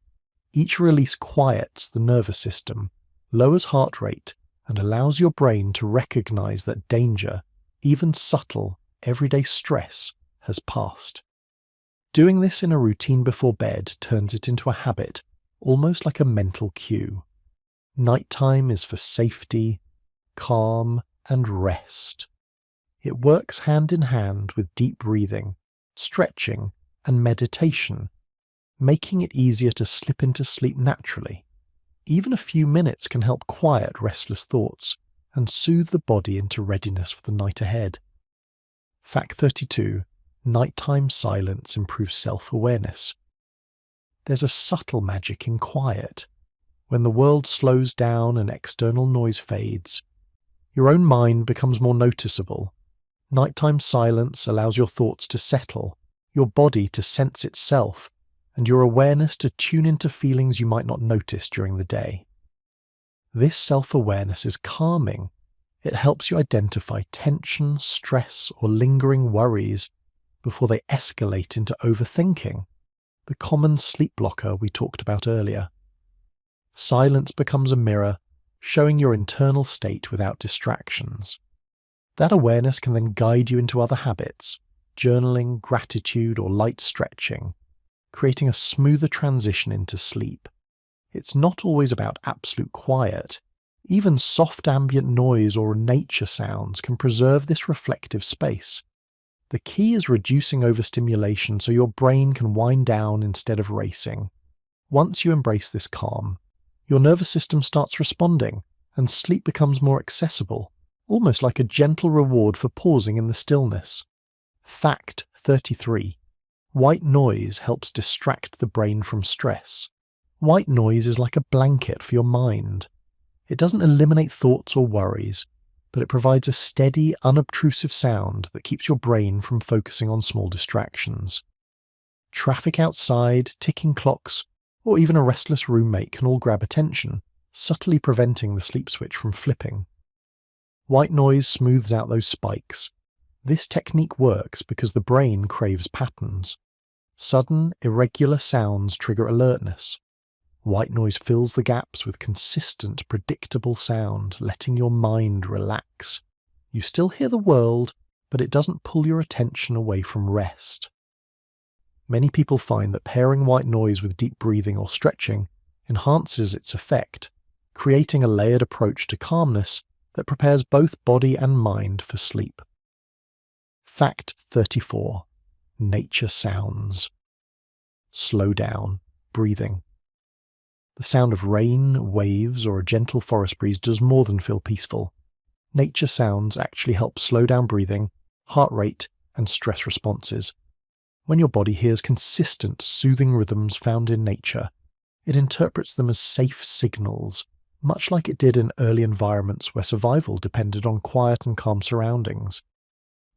Each release quiets the nervous system, lowers heart rate, and allows your brain to recognize that danger, even subtle, everyday stress, has passed. Doing this in a routine before bed turns it into a habit, almost like a mental cue. Nighttime is for safety, calm, and rest. It works hand in hand with deep breathing, stretching, and meditation, making it easier to slip into sleep naturally. Even a few minutes can help quiet restless thoughts and soothe the body into readiness for the night ahead. Fact 32. Nighttime silence improves self-awareness. There's a subtle magic in quiet. When the world slows down and external noise fades, your own mind becomes more noticeable. Nighttime silence allows your thoughts to settle, your body to sense itself, and your awareness to tune into feelings you might not notice during the day. This self-awareness is calming. It helps you identify tension, stress, or lingering worries before they escalate into overthinking, the common sleep blocker we talked about earlier. Silence becomes a mirror, showing your internal state without distractions. That awareness can then guide you into other habits, journaling, gratitude, or light stretching, creating a smoother transition into sleep. It's not always about absolute quiet. Even soft ambient noise or nature sounds can preserve this reflective space. The key is reducing overstimulation so your brain can wind down instead of racing. Once you embrace this calm, your nervous system starts responding, and sleep becomes more accessible, almost like a gentle reward for pausing in the stillness. Fact 33. White noise helps distract the brain from stress. White noise is like a blanket for your mind. It doesn't eliminate thoughts or worries, but it provides a steady, unobtrusive sound that keeps your brain from focusing on small distractions. Traffic outside, ticking clocks, or even a restless roommate can all grab attention, subtly preventing the sleep switch from flipping. White noise smooths out those spikes. This technique works because the brain craves patterns. Sudden, irregular sounds trigger alertness. White noise fills the gaps with consistent, predictable sound, letting your mind relax. You still hear the world, but it doesn't pull your attention away from rest. Many people find that pairing white noise with deep breathing or stretching enhances its effect, creating a layered approach to calmness that prepares both body and mind for sleep. Fact 34. Nature sounds. Slow down. Breathing. The sound of rain, waves, or a gentle forest breeze does more than feel peaceful. Nature sounds actually help slow down breathing, heart rate, and stress responses. When your body hears consistent, soothing rhythms found in nature, it interprets them as safe signals, much like it did in early environments where survival depended on quiet and calm surroundings.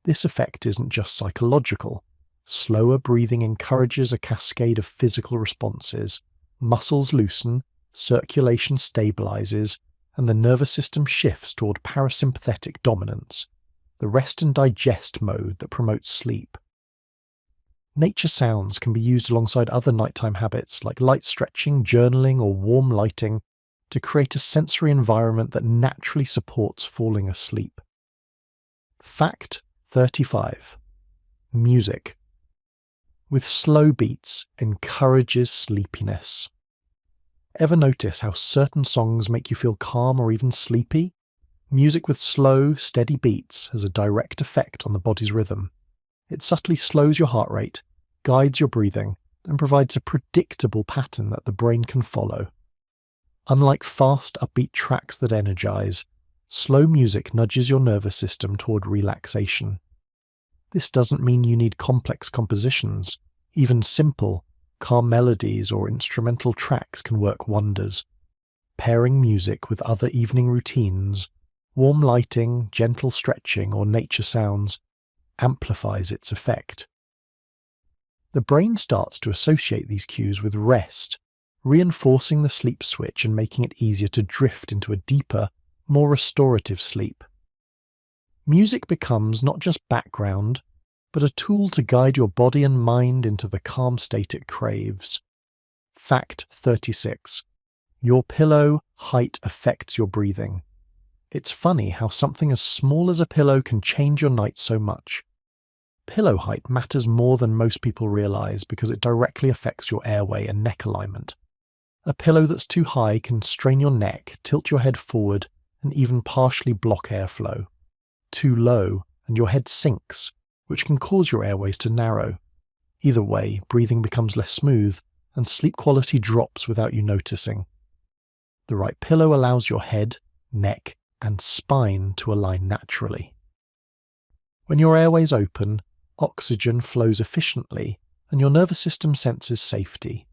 This effect isn't just psychological. Slower breathing encourages a cascade of physical responses. Muscles loosen, circulation stabilizes, and the nervous system shifts toward parasympathetic dominance, the rest and digest mode that promotes sleep. Nature sounds can be used alongside other nighttime habits like light stretching, journaling, or warm lighting to create a sensory environment that naturally supports falling asleep. Fact 35. Music, with slow beats, encourages sleepiness. Ever notice how certain songs make you feel calm or even sleepy? Music with slow, steady beats has a direct effect on the body's rhythm. It subtly slows your heart rate, guides your breathing, and provides a predictable pattern that the brain can follow. Unlike fast, upbeat tracks that energize, slow music nudges your nervous system toward relaxation. This doesn't mean you need complex compositions. Even simple, calm melodies or instrumental tracks can work wonders. Pairing music with other evening routines, warm lighting, gentle stretching, or nature sounds amplifies its effect. The brain starts to associate these cues with rest, reinforcing the sleep switch and making it easier to drift into a deeper, more restorative sleep. Music becomes not just background, but a tool to guide your body and mind into the calm state it craves. Fact 36. Your pillow height affects your breathing. It's funny how something as small as a pillow can change your night so much. Pillow height matters more than most people realize because it directly affects your airway and neck alignment. A pillow that's too high can strain your neck, tilt your head forward, and even partially block airflow. Too low, and your head sinks, which can cause your airways to narrow. Either way, breathing becomes less smooth, and sleep quality drops without you noticing. The right pillow allows your head, neck, and spine to align naturally. When your airways open, oxygen flows efficiently, and your nervous system senses safety.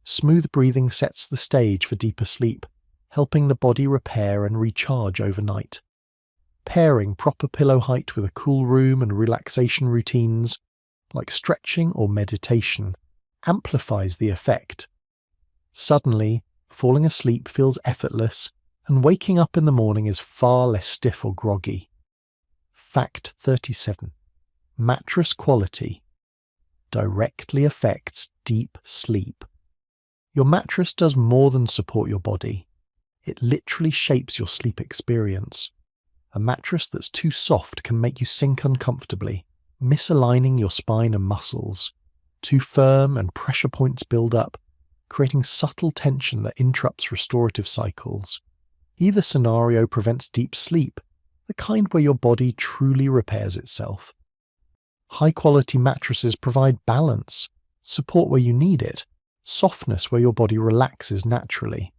Smooth breathing sets the stage for deeper sleep, helping the body repair and recharge overnight. Pairing proper pillow height with a cool room and relaxation routines, like stretching or meditation, amplifies the effect. Suddenly, falling asleep feels effortless, and waking up in the morning is far less stiff or groggy. Fact 37. Mattress quality directly affects deep sleep. Your mattress does more than support your body. It literally shapes your sleep experience. A mattress that's too soft can make you sink uncomfortably, misaligning your spine and muscles. Too firm and pressure points build up, creating subtle tension that interrupts restorative cycles. Either scenario prevents deep sleep, the kind where your body truly repairs itself. High-quality mattresses provide balance, support where you need it, softness where your body relaxes naturally.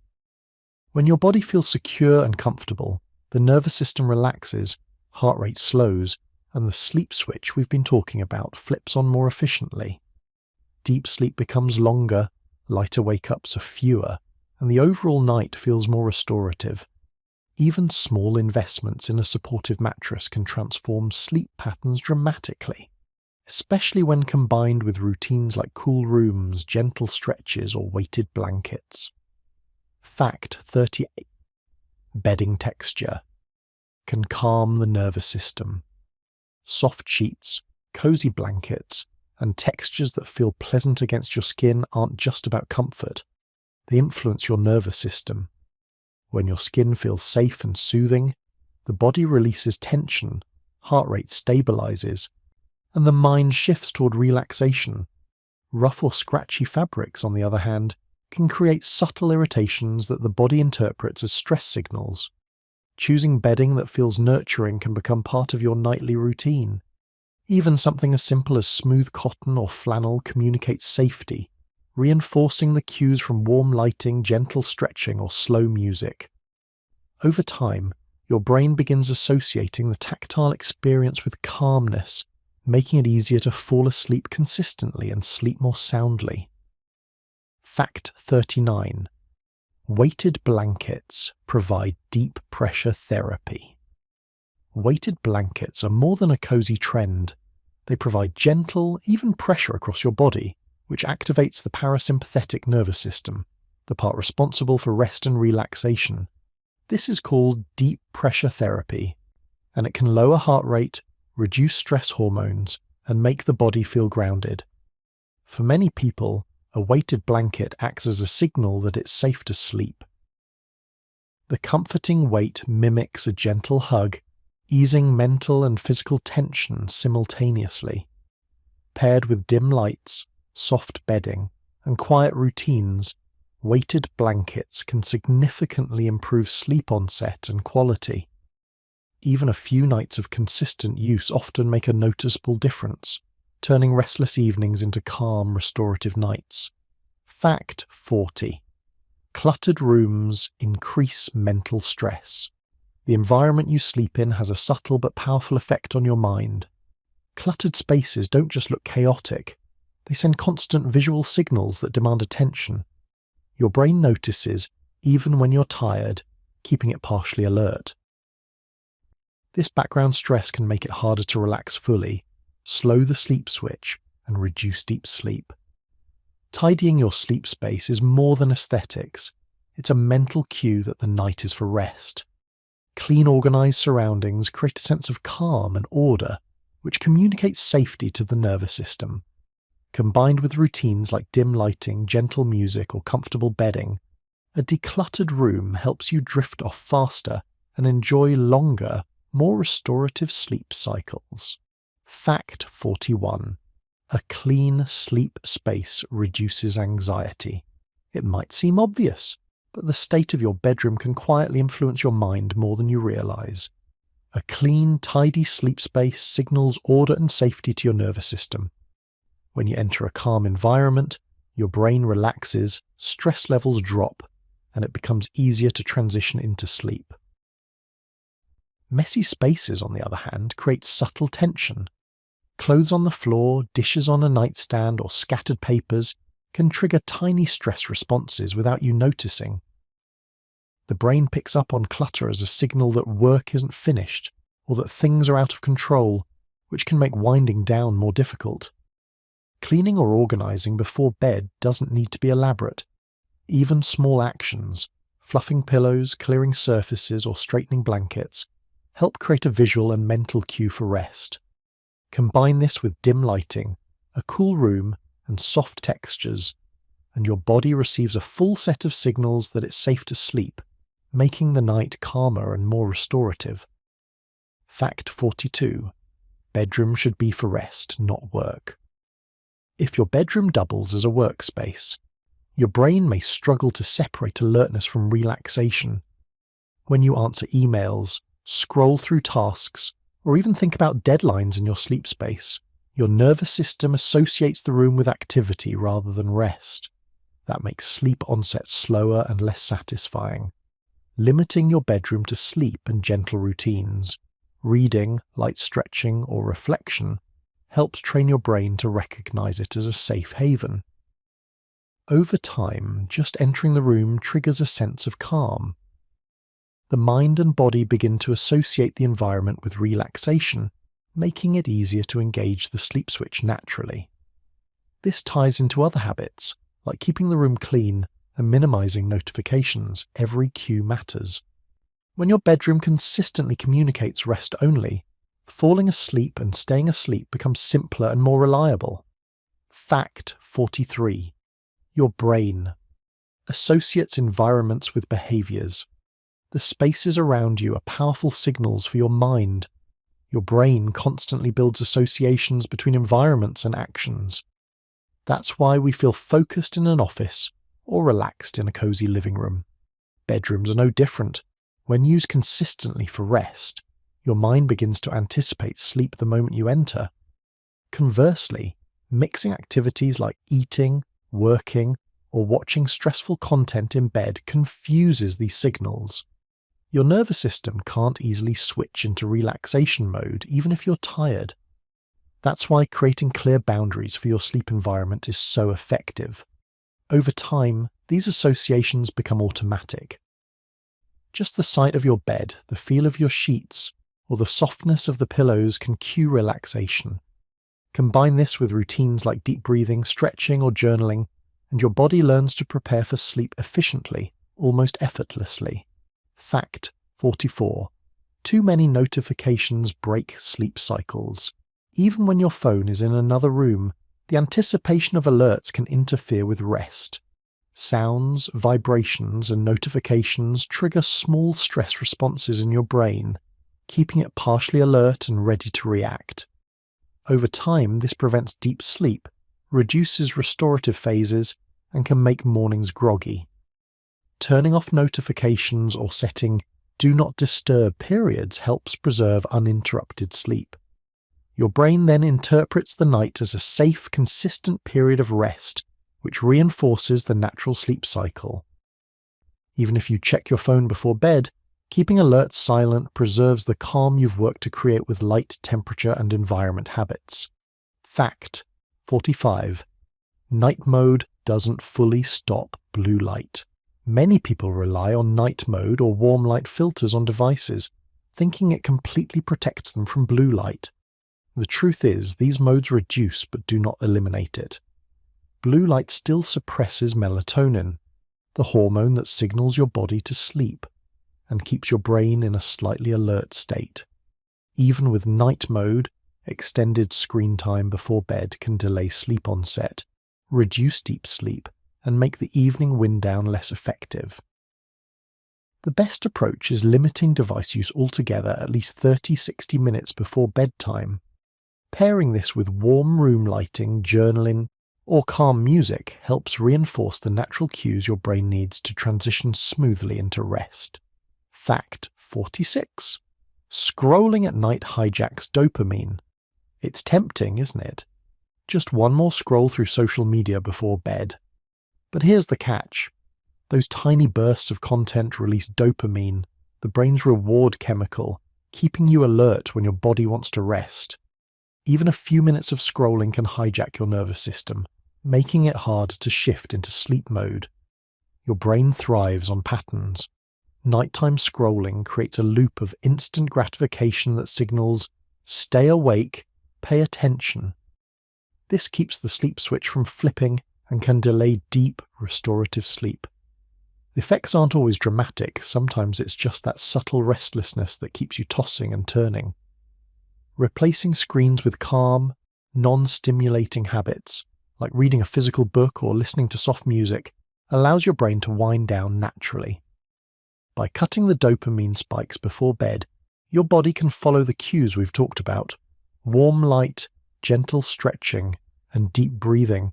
When your body feels secure and comfortable, the nervous system relaxes, heart rate slows, and the sleep switch we've been talking about flips on more efficiently. Deep sleep becomes longer, lighter wake-ups are fewer, and the overall night feels more restorative. Even small investments in a supportive mattress can transform sleep patterns dramatically, especially when combined with routines like cool rooms, gentle stretches, or weighted blankets. Fact 38. Bedding texture can calm the nervous system. Soft sheets, cozy blankets, and textures that feel pleasant against your skin aren't just about comfort. They influence your nervous system. When your skin feels safe and soothing, the body releases tension, heart rate stabilizes, and the mind shifts toward relaxation. Rough or scratchy fabrics, on the other hand, can create subtle irritations that the body interprets as stress signals. Choosing bedding that feels nurturing can become part of your nightly routine. Even something as simple as smooth cotton or flannel communicates safety, reinforcing the cues from warm lighting, gentle stretching, or slow music. Over time, your brain begins associating the tactile experience with calmness, making it easier to fall asleep consistently and sleep more soundly. Fact 39. Weighted blankets provide deep pressure therapy. Weighted blankets are more than a cozy trend. They provide gentle, even pressure across your body, which activates the parasympathetic nervous system, the part responsible for rest and relaxation. This is called deep pressure therapy, and it can lower heart rate, reduce stress hormones, and make the body feel grounded. For many people, a weighted blanket acts as a signal that it's safe to sleep. The comforting weight mimics a gentle hug, easing mental and physical tension simultaneously. Paired with dim lights, soft bedding, and quiet routines, weighted blankets can significantly improve sleep onset and quality. Even a few nights of consistent use often make a noticeable difference, turning restless evenings into calm, restorative nights. Fact 40. Cluttered rooms increase mental stress. The environment you sleep in has a subtle but powerful effect on your mind. Cluttered spaces don't just look chaotic, they send constant visual signals that demand attention. Your brain notices even when you're tired, keeping it partially alert. This background stress can make it harder to relax fully, slow the sleep switch, and reduce deep sleep. Tidying your sleep space is more than aesthetics. It's a mental cue that the night is for rest. Clean, organized surroundings create a sense of calm and order, which communicates safety to the nervous system. Combined with routines like dim lighting, gentle music, or comfortable bedding, a decluttered room helps you drift off faster and enjoy longer, more restorative sleep cycles. Fact 41. A clean sleep space reduces anxiety. It might seem obvious, but the state of your bedroom can quietly influence your mind more than you realize. A clean, tidy sleep space signals order and safety to your nervous system. When you enter a calm environment, your brain relaxes, stress levels drop, and it becomes easier to transition into sleep. Messy spaces, on the other hand, create subtle tension. Clothes on the floor, dishes on a nightstand, or scattered papers can trigger tiny stress responses without you noticing. The brain picks up on clutter as a signal that work isn't finished, or that things are out of control, which can make winding down more difficult. Cleaning or organizing before bed doesn't need to be elaborate. Even small actions, fluffing pillows, clearing surfaces, or straightening blankets, help create a visual and mental cue for rest. Combine this with dim lighting, a cool room, and soft textures, and your body receives a full set of signals that it's safe to sleep, making the night calmer and more restorative. Fact 42. Bedroom should be for rest, not work. If your bedroom doubles as a workspace, your brain may struggle to separate alertness from relaxation. When you answer emails, scroll through tasks, or even think about deadlines in your sleep space, your nervous system associates the room with activity rather than rest. That makes sleep onset slower and less satisfying. Limiting your bedroom to sleep and gentle routines, reading, light stretching, or reflection helps train your brain to recognize it as a safe haven. Over time, just entering the room triggers a sense of calm. The mind and body begin to associate the environment with relaxation, making it easier to engage the sleep switch naturally. This ties into other habits, like keeping the room clean and minimizing notifications. Every cue matters. When your bedroom consistently communicates rest only, falling asleep and staying asleep becomes simpler and more reliable. Fact 43. Your brain associates environments with behaviors. The spaces around you are powerful signals for your mind. Your brain constantly builds associations between environments and actions. That's why we feel focused in an office or relaxed in a cozy living room. Bedrooms are no different. When used consistently for rest, your mind begins to anticipate sleep the moment you enter. Conversely, mixing activities like eating, working, or watching stressful content in bed confuses these signals. Your nervous system can't easily switch into relaxation mode even if you're tired. That's why creating clear boundaries for your sleep environment is so effective. Over time, these associations become automatic. Just the sight of your bed, the feel of your sheets, or the softness of the pillows can cue relaxation. Combine this with routines like deep breathing, stretching, or journaling, and your body learns to prepare for sleep efficiently, almost effortlessly. Fact 44. Too many notifications break sleep cycles. Even when your phone is in another room, the anticipation of alerts can interfere with rest. Sounds, vibrations, and notifications trigger small stress responses in your brain, keeping it partially alert and ready to react. Over time, this prevents deep sleep, reduces restorative phases, and can make mornings groggy. Turning off notifications or setting "Do Not Disturb" periods helps preserve uninterrupted sleep. Your brain then interprets the night as a safe, consistent period of rest, which reinforces the natural sleep cycle. Even if you check your phone before bed, keeping alerts silent preserves the calm you've worked to create with light, temperature, and environment habits. Fact 45. Night mode doesn't fully stop blue light. Many people rely on night mode or warm light filters on devices, thinking it completely protects them from blue light. The truth is, these modes reduce but do not eliminate it. Blue light still suppresses melatonin, the hormone that signals your body to sleep, and keeps your brain in a slightly alert state. Even with night mode, extended screen time before bed can delay sleep onset, reduce deep sleep, and make the evening wind down less effective. The best approach is limiting device use altogether at least 30-60 minutes before bedtime. Pairing this with warm room lighting, journaling, or calm music helps reinforce the natural cues your brain needs to transition smoothly into rest. Fact 46. Scrolling at night hijacks dopamine. It's tempting, isn't it? Just one more scroll through social media before bed. But here's the catch. Those tiny bursts of content release dopamine, the brain's reward chemical, keeping you alert when your body wants to rest. Even a few minutes of scrolling can hijack your nervous system, making it hard to shift into sleep mode. Your brain thrives on patterns. Nighttime scrolling creates a loop of instant gratification that signals, "Stay awake, pay attention." This keeps the sleep switch from flipping and can delay deep, restorative sleep. The effects aren't always dramatic, sometimes it's just that subtle restlessness that keeps you tossing and turning. Replacing screens with calm, non-stimulating habits, like reading a physical book or listening to soft music, allows your brain to wind down naturally. By cutting the dopamine spikes before bed, your body can follow the cues we've talked about: warm light, gentle stretching, and deep breathing.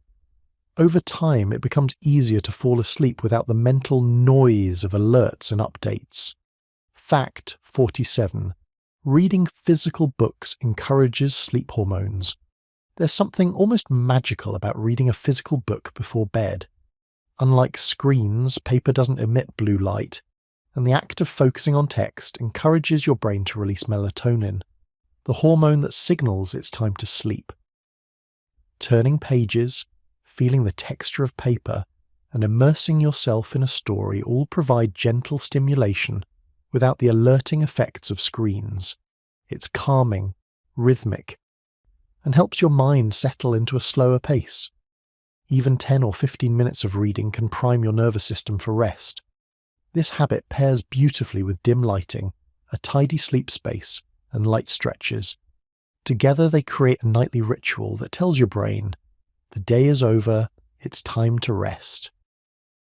Over time, it becomes easier to fall asleep without the mental noise of alerts and updates. Fact 47. Reading physical books encourages sleep hormones. There's something almost magical about reading a physical book before bed. Unlike screens, paper doesn't emit blue light, and the act of focusing on text encourages your brain to release melatonin, the hormone that signals it's time to sleep. Turning pages, feeling the texture of paper, and immersing yourself in a story all provide gentle stimulation without the alerting effects of screens. It's calming, rhythmic, and helps your mind settle into a slower pace. Even 10 or 15 minutes of reading can prime your nervous system for rest. This habit pairs beautifully with dim lighting, a tidy sleep space, and light stretches. Together they create a nightly ritual that tells your brain, the day is over, it's time to rest.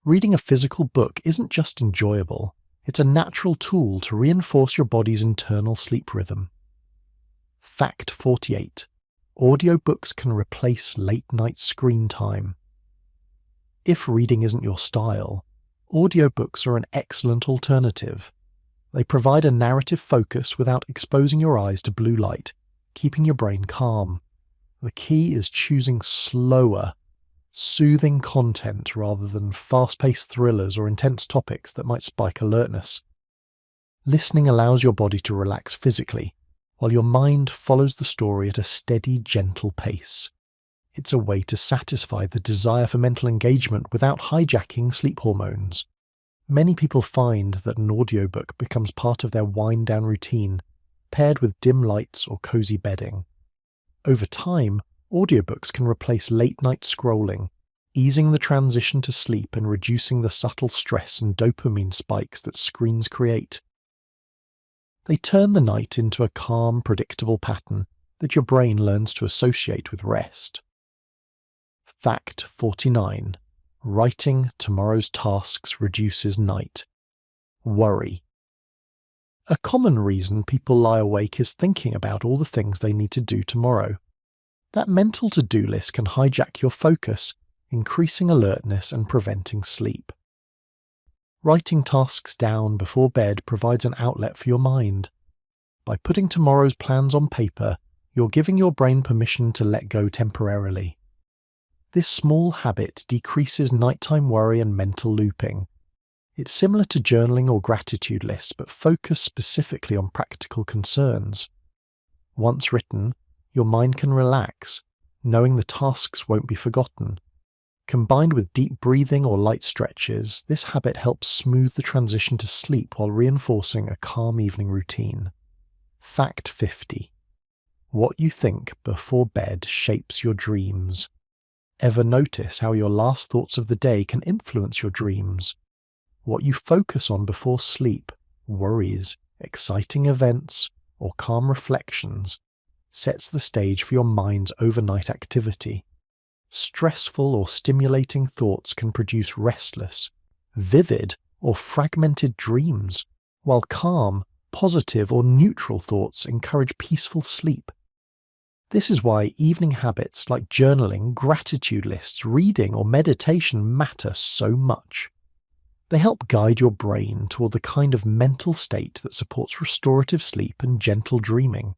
Reading a physical book isn't just enjoyable, it's a natural tool to reinforce your body's internal sleep rhythm. Fact 48. Audiobooks can replace late-night screen time. If reading isn't your style, audiobooks are an excellent alternative. They provide a narrative focus without exposing your eyes to blue light, keeping your brain calm. The key is choosing slower, soothing content rather than fast-paced thrillers or intense topics that might spike alertness. Listening allows your body to relax physically, while your mind follows the story at a steady, gentle pace. It's a way to satisfy the desire for mental engagement without hijacking sleep hormones. Many people find that an audiobook becomes part of their wind-down routine, paired with dim lights or cozy bedding. Over time, audiobooks can replace late-night scrolling, easing the transition to sleep and reducing the subtle stress and dopamine spikes that screens create. They turn the night into a calm, predictable pattern that your brain learns to associate with rest. Fact 49. Writing tomorrow's tasks reduces night. Worry. A common reason people lie awake is thinking about all the things they need to do tomorrow. That mental to-do list can hijack your focus, increasing alertness and preventing sleep. Writing tasks down before bed provides an outlet for your mind. By putting tomorrow's plans on paper, you're giving your brain permission to let go temporarily. This small habit decreases nighttime worry and mental looping. It's similar to journaling or gratitude lists, but focused specifically on practical concerns. Once written, your mind can relax, knowing the tasks won't be forgotten. Combined with deep breathing or light stretches, this habit helps smooth the transition to sleep while reinforcing a calm evening routine. Fact 50. What you think before bed shapes your dreams. Ever notice how your last thoughts of the day can influence your dreams? What you focus on before sleep, worries, exciting events, or calm reflections, sets the stage for your mind's overnight activity. Stressful or stimulating thoughts can produce restless, vivid, or fragmented dreams, while calm, positive, or neutral thoughts encourage peaceful sleep. This is why evening habits like journaling, gratitude lists, reading, or meditation matter so much. They help guide your brain toward the kind of mental state that supports restorative sleep and gentle dreaming.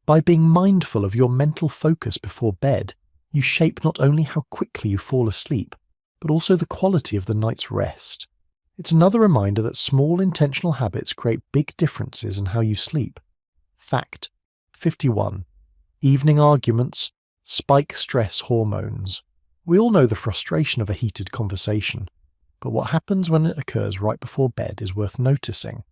By being mindful of your mental focus before bed, you shape not only how quickly you fall asleep, but also the quality of the night's rest. It's another reminder that small intentional habits create big differences in how you sleep. Fact 51. Evening arguments spike stress hormones. We all know the frustration of a heated conversation, but what happens when it occurs right before bed is worth noticing.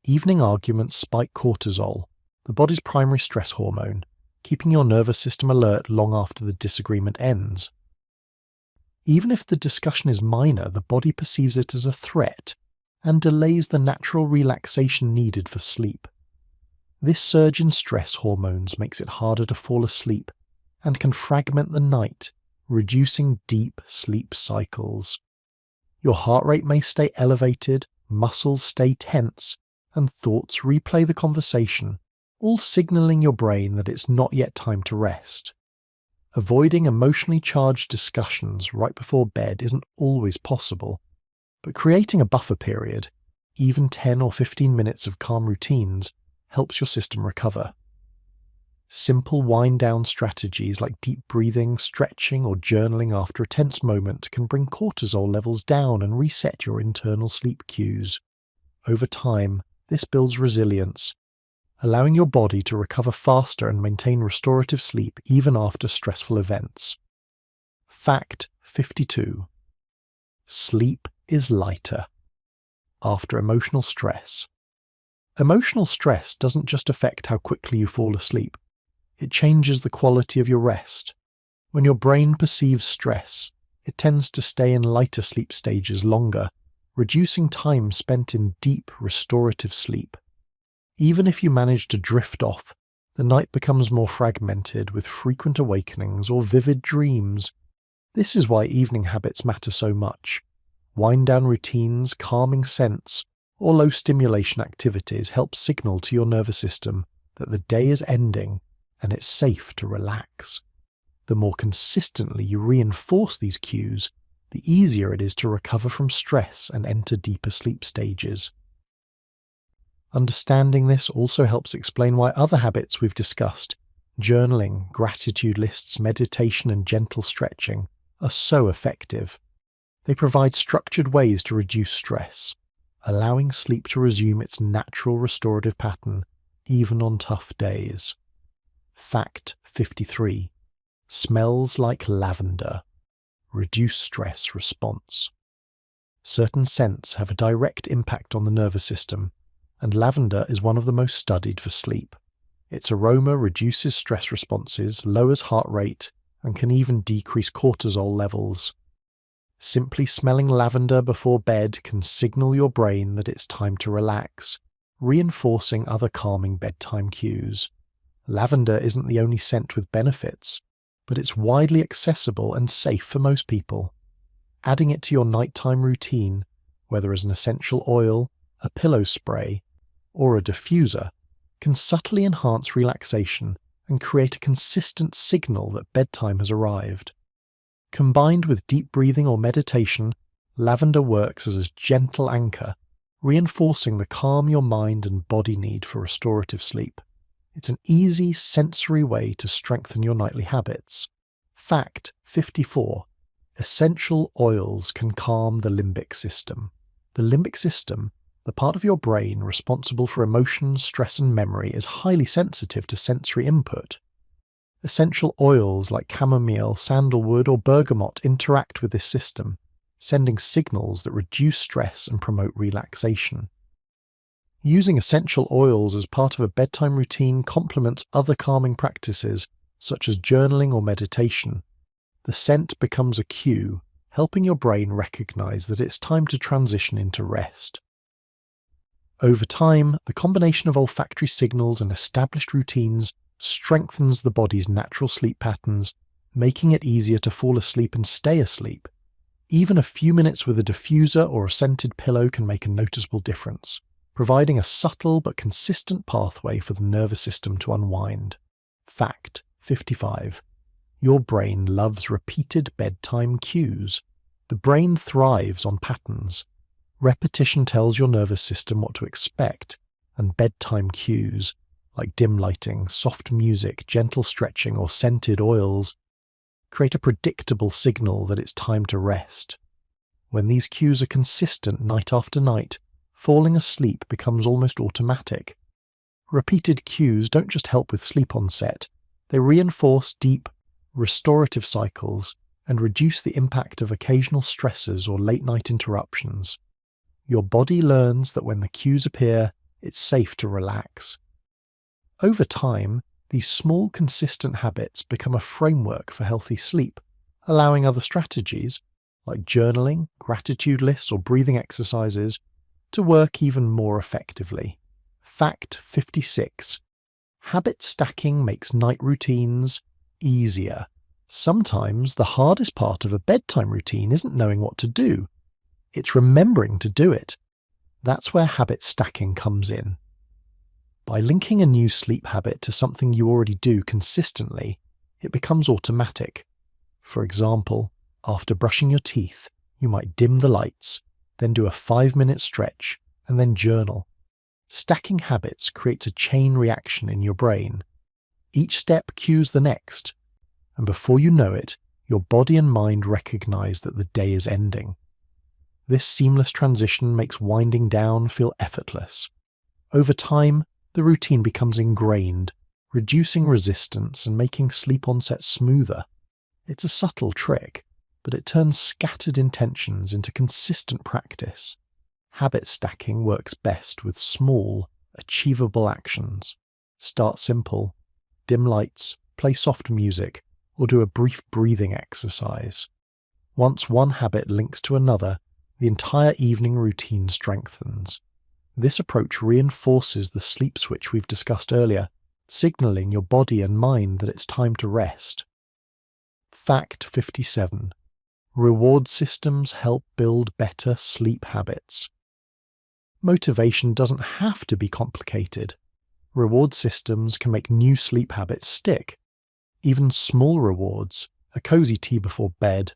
Evening arguments spike cortisol, the body's primary stress hormone, keeping your nervous system alert long after the disagreement ends. Even if the discussion is minor, the body perceives it as a threat and delays the natural relaxation needed for sleep. This surge in stress hormones makes it harder to fall asleep and can fragment the night, reducing deep sleep cycles. Your heart rate may stay elevated, muscles stay tense, and thoughts replay the conversation, all signaling your brain that it's not yet time to rest. Avoiding emotionally charged discussions right before bed isn't always possible, but creating a buffer period, even 10 or 15 minutes of calm routines, helps your system recover. Simple wind-down strategies like deep breathing, stretching, or journaling after a tense moment can bring cortisol levels down and reset your internal sleep cues. Over time, this builds resilience, allowing your body to recover faster and maintain restorative sleep even after stressful events. Fact 52. Sleep is lighter after emotional stress. Emotional stress doesn't just affect how quickly you fall asleep. It changes the quality of your rest. When your brain perceives stress, it tends to stay in lighter sleep stages longer, reducing time spent in deep, restorative sleep. Even if you manage to drift off, the night becomes more fragmented with frequent awakenings or vivid dreams. This is why evening habits matter so much. Wind-down routines, calming scents, or low-stimulation activities help signal to your nervous system that the day is ending and it's safe to relax. The more consistently you reinforce these cues, the easier it is to recover from stress and enter deeper sleep stages. Understanding this also helps explain why other habits we've discussed, journaling, gratitude lists, meditation, and gentle stretching, are so effective. They provide structured ways to reduce stress, allowing sleep to resume its natural restorative pattern, even on tough days. Fact 53. Smells like lavender. Reduce stress response. Certain scents have a direct impact on the nervous system, and lavender is one of the most studied for sleep. Its aroma reduces stress responses, lowers heart rate, and can even decrease cortisol levels. Simply smelling lavender before bed can signal your brain that it's time to relax, reinforcing other calming bedtime cues. Lavender isn't the only scent with benefits, but it's widely accessible and safe for most people. Adding it to your nighttime routine, whether as an essential oil, a pillow spray, or a diffuser, can subtly enhance relaxation and create a consistent signal that bedtime has arrived. Combined with deep breathing or meditation, lavender works as a gentle anchor, reinforcing the calm your mind and body need for restorative sleep. It's an easy, sensory way to strengthen your nightly habits. Fact 54. Essential oils can calm the limbic system. The limbic system, the part of your brain responsible for emotions, stress and memory, is highly sensitive to sensory input. Essential oils like chamomile, sandalwood or bergamot interact with this system, sending signals that reduce stress and promote relaxation. Using essential oils as part of a bedtime routine complements other calming practices, such as journaling or meditation. The scent becomes a cue, helping your brain recognize that it's time to transition into rest. Over time, the combination of olfactory signals and established routines strengthens the body's natural sleep patterns, making it easier to fall asleep and stay asleep. Even a few minutes with a diffuser or a scented pillow can make a noticeable difference, providing a subtle but consistent pathway for the nervous system to unwind. Fact 55. Your brain loves repeated bedtime cues. The brain thrives on patterns. Repetition tells your nervous system what to expect, and bedtime cues, like dim lighting, soft music, gentle stretching, or scented oils, create a predictable signal that it's time to rest. When these cues are consistent night after night, falling asleep becomes almost automatic. Repeated cues don't just help with sleep onset, they reinforce deep, restorative cycles and reduce the impact of occasional stressors or late-night interruptions. Your body learns that when the cues appear, it's safe to relax. Over time, these small, consistent habits become a framework for healthy sleep, allowing other strategies, like journaling, gratitude lists, or breathing exercises, to work even more effectively. Fact 56. Habit stacking makes night routines easier. Sometimes the hardest part of a bedtime routine isn't knowing what to do. It's remembering to do it. That's where habit stacking comes in. By linking a new sleep habit to something you already do consistently, it becomes automatic. For example, after brushing your teeth, you might dim the lights, then do a 5-minute stretch, and then journal. Stacking habits creates a chain reaction in your brain. Each step cues the next, and before you know it, your body and mind recognize that the day is ending. This seamless transition makes winding down feel effortless. Over time, the routine becomes ingrained, reducing resistance and making sleep onset smoother. It's a subtle trick, but it turns scattered intentions into consistent practice. Habit stacking works best with small, achievable actions. Start simple. Dim lights, play soft music, or do a brief breathing exercise. Once one habit links to another, the entire evening routine strengthens. This approach reinforces the sleep switch we've discussed earlier, signaling your body and mind that it's time to rest. Fact 57. Reward systems help build better sleep habits. Motivation doesn't have to be complicated. Reward systems can make new sleep habits stick. Even small rewards, a cozy tea before bed,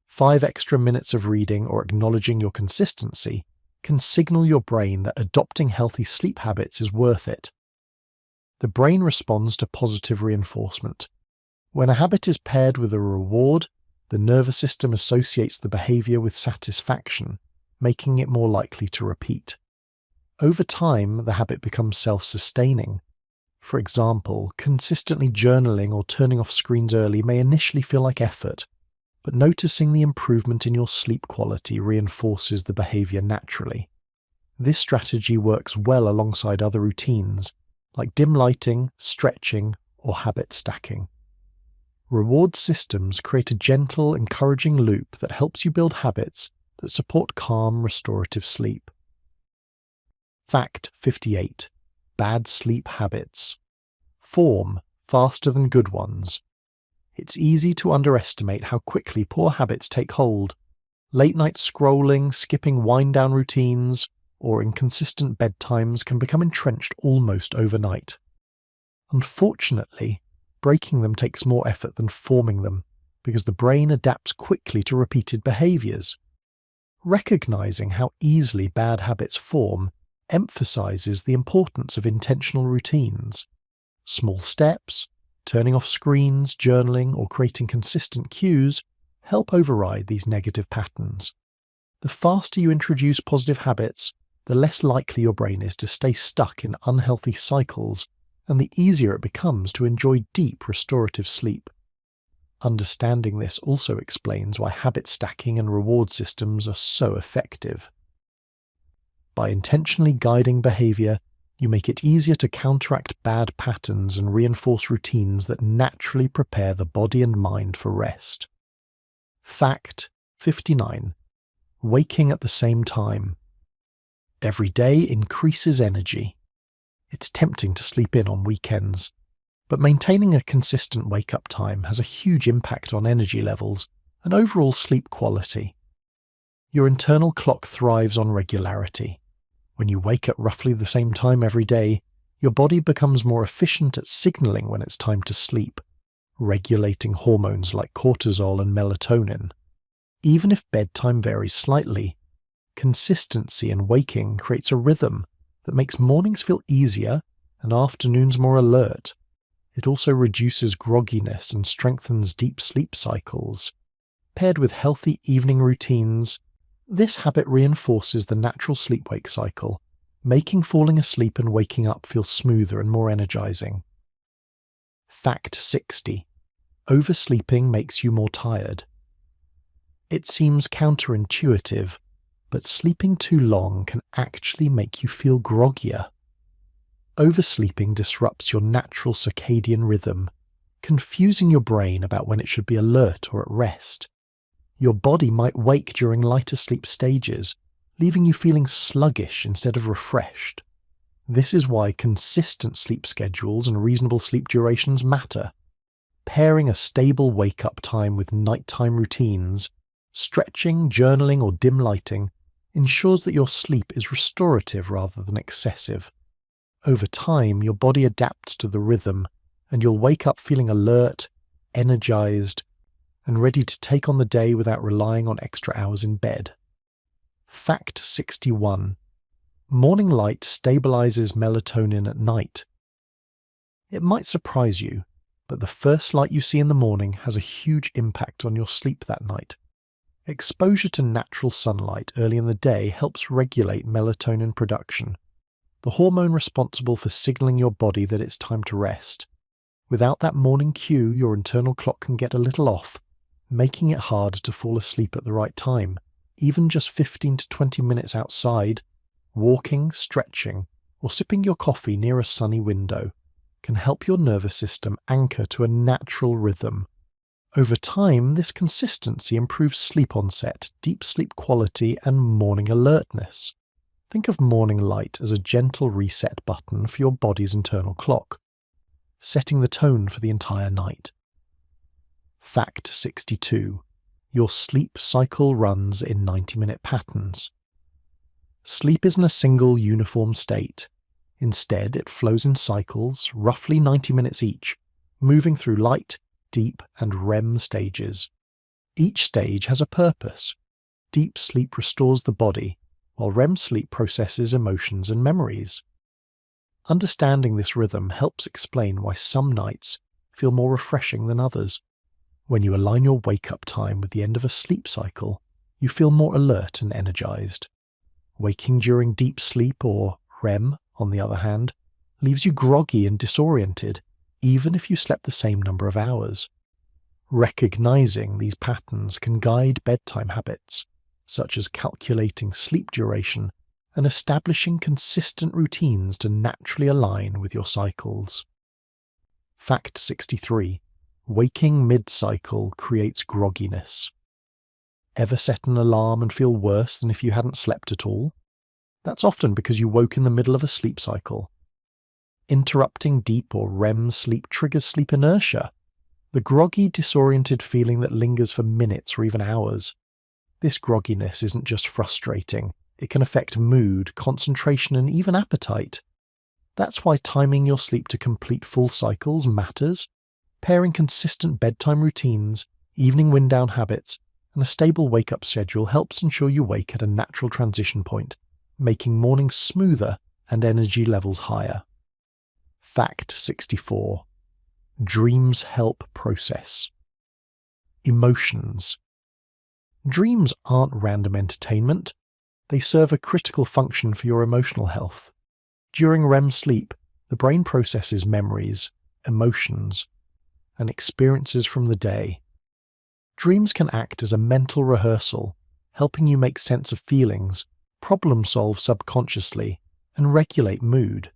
5 extra minutes of reading or acknowledging your consistency, can signal your brain that adopting healthy sleep habits is worth it. The brain responds to positive reinforcement. When a habit is paired with a reward, the nervous system associates the behavior with satisfaction, making it more likely to repeat. Over time, the habit becomes self-sustaining. For example, consistently journaling or turning off screens early may initially feel like effort, but noticing the improvement in your sleep quality reinforces the behavior naturally. This strategy works well alongside other routines, like dim lighting, stretching, or habit stacking. Reward systems create a gentle, encouraging loop that helps you build habits that support calm, restorative sleep. Fact 58. Bad sleep habits. Form faster than good ones. It's easy to underestimate how quickly poor habits take hold. Late-night scrolling, skipping wind-down routines, or inconsistent bedtimes can become entrenched almost overnight. Unfortunately, breaking them takes more effort than forming them, because the brain adapts quickly to repeated behaviors. Recognizing how easily bad habits form emphasizes the importance of intentional routines. Small steps, turning off screens, journaling, or creating consistent cues help override these negative patterns. The faster you introduce positive habits, the less likely your brain is to stay stuck in unhealthy cycles, and the easier it becomes to enjoy deep restorative sleep. Understanding this also explains why habit stacking and reward systems are so effective. By intentionally guiding behavior, you make it easier to counteract bad patterns and reinforce routines that naturally prepare the body and mind for rest. Fact 59. Waking at the same time. Every day increases energy. It's tempting to sleep in on weekends, but maintaining a consistent wake-up time has a huge impact on energy levels and overall sleep quality. Your internal clock thrives on regularity. When you wake at roughly the same time every day, your body becomes more efficient at signaling when it's time to sleep, regulating hormones like cortisol and melatonin. Even if bedtime varies slightly, consistency in waking creates a rhythm that makes mornings feel easier and afternoons more alert. It also reduces grogginess and strengthens deep sleep cycles. Paired with healthy evening routines, this habit reinforces the natural sleep-wake cycle, making falling asleep and waking up feel smoother and more energizing. Fact 60. Oversleeping makes you more tired. It seems counterintuitive, but sleeping too long can actually make you feel groggier. Oversleeping disrupts your natural circadian rhythm, confusing your brain about when it should be alert or at rest. Your body might wake during lighter sleep stages, leaving you feeling sluggish instead of refreshed. This is why consistent sleep schedules and reasonable sleep durations matter. Pairing a stable wake-up time with nighttime routines, stretching, journaling, or dim lighting ensures that your sleep is restorative rather than excessive. Over time, your body adapts to the rhythm, and you'll wake up feeling alert, energized, and ready to take on the day without relying on extra hours in bed. Fact 61. Morning light stabilizes melatonin at night. It might surprise you, but the first light you see in the morning has a huge impact on your sleep that night. Exposure to natural sunlight early in the day helps regulate melatonin production, the hormone responsible for signaling your body that it's time to rest. Without that morning cue, your internal clock can get a little off, making it harder to fall asleep at the right time. Even just 15 to 20 minutes outside, walking, stretching, or sipping your coffee near a sunny window can help your nervous system anchor to a natural rhythm. Over time, this consistency improves sleep onset, deep sleep quality, and morning alertness. Think of morning light as a gentle reset button for your body's internal clock, setting the tone for the entire night. Fact 62. Your sleep cycle runs in 90-minute patterns. Sleep isn't a single uniform state. Instead, it flows in cycles, roughly 90 minutes each, moving through light, deep, and REM stages. Each stage has a purpose. Deep sleep restores the body, while REM sleep processes emotions and memories. Understanding this rhythm helps explain why some nights feel more refreshing than others. When you align your wake-up time with the end of a sleep cycle, you feel more alert and energized. Waking during deep sleep, or REM, on the other hand, leaves you groggy and disoriented, even if you slept the same number of hours. Recognizing these patterns can guide bedtime habits, such as calculating sleep duration and establishing consistent routines to naturally align with your cycles. Fact 63. Waking mid-cycle creates grogginess. Ever set an alarm and feel worse than if you hadn't slept at all? That's often because you woke in the middle of a sleep cycle. Interrupting deep or REM sleep triggers sleep inertia, the groggy, disoriented feeling that lingers for minutes or even hours. This grogginess isn't just frustrating, it can affect mood, concentration, and even appetite. That's why timing your sleep to complete full cycles matters. Pairing consistent bedtime routines, evening wind-down habits, and a stable wake-up schedule helps ensure you wake at a natural transition point, making mornings smoother and energy levels higher. Fact 64. Dreams help process. Emotions. Dreams aren't random entertainment. They serve a critical function for your emotional health. During REM sleep, the brain processes memories, emotions, and experiences from the day. Dreams can act as a mental rehearsal, helping you make sense of feelings, problem-solve subconsciously, and regulate mood.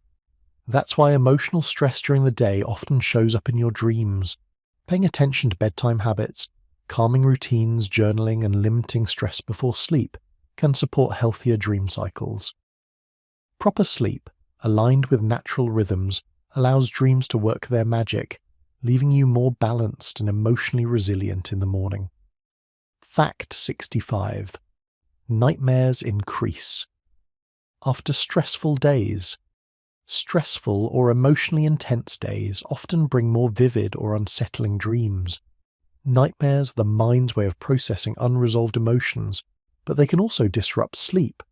That's why emotional stress during the day often shows up in your dreams. Paying attention to bedtime habits, calming routines, journaling, and limiting stress before sleep can support healthier dream cycles. Proper sleep, aligned with natural rhythms, allows dreams to work their magic, leaving you more balanced and emotionally resilient in the morning. Fact 65. Nightmares increase. After stressful days. Stressful or emotionally intense days often bring more vivid or unsettling dreams. Nightmares are the mind's way of processing unresolved emotions, but they can also disrupt sleep,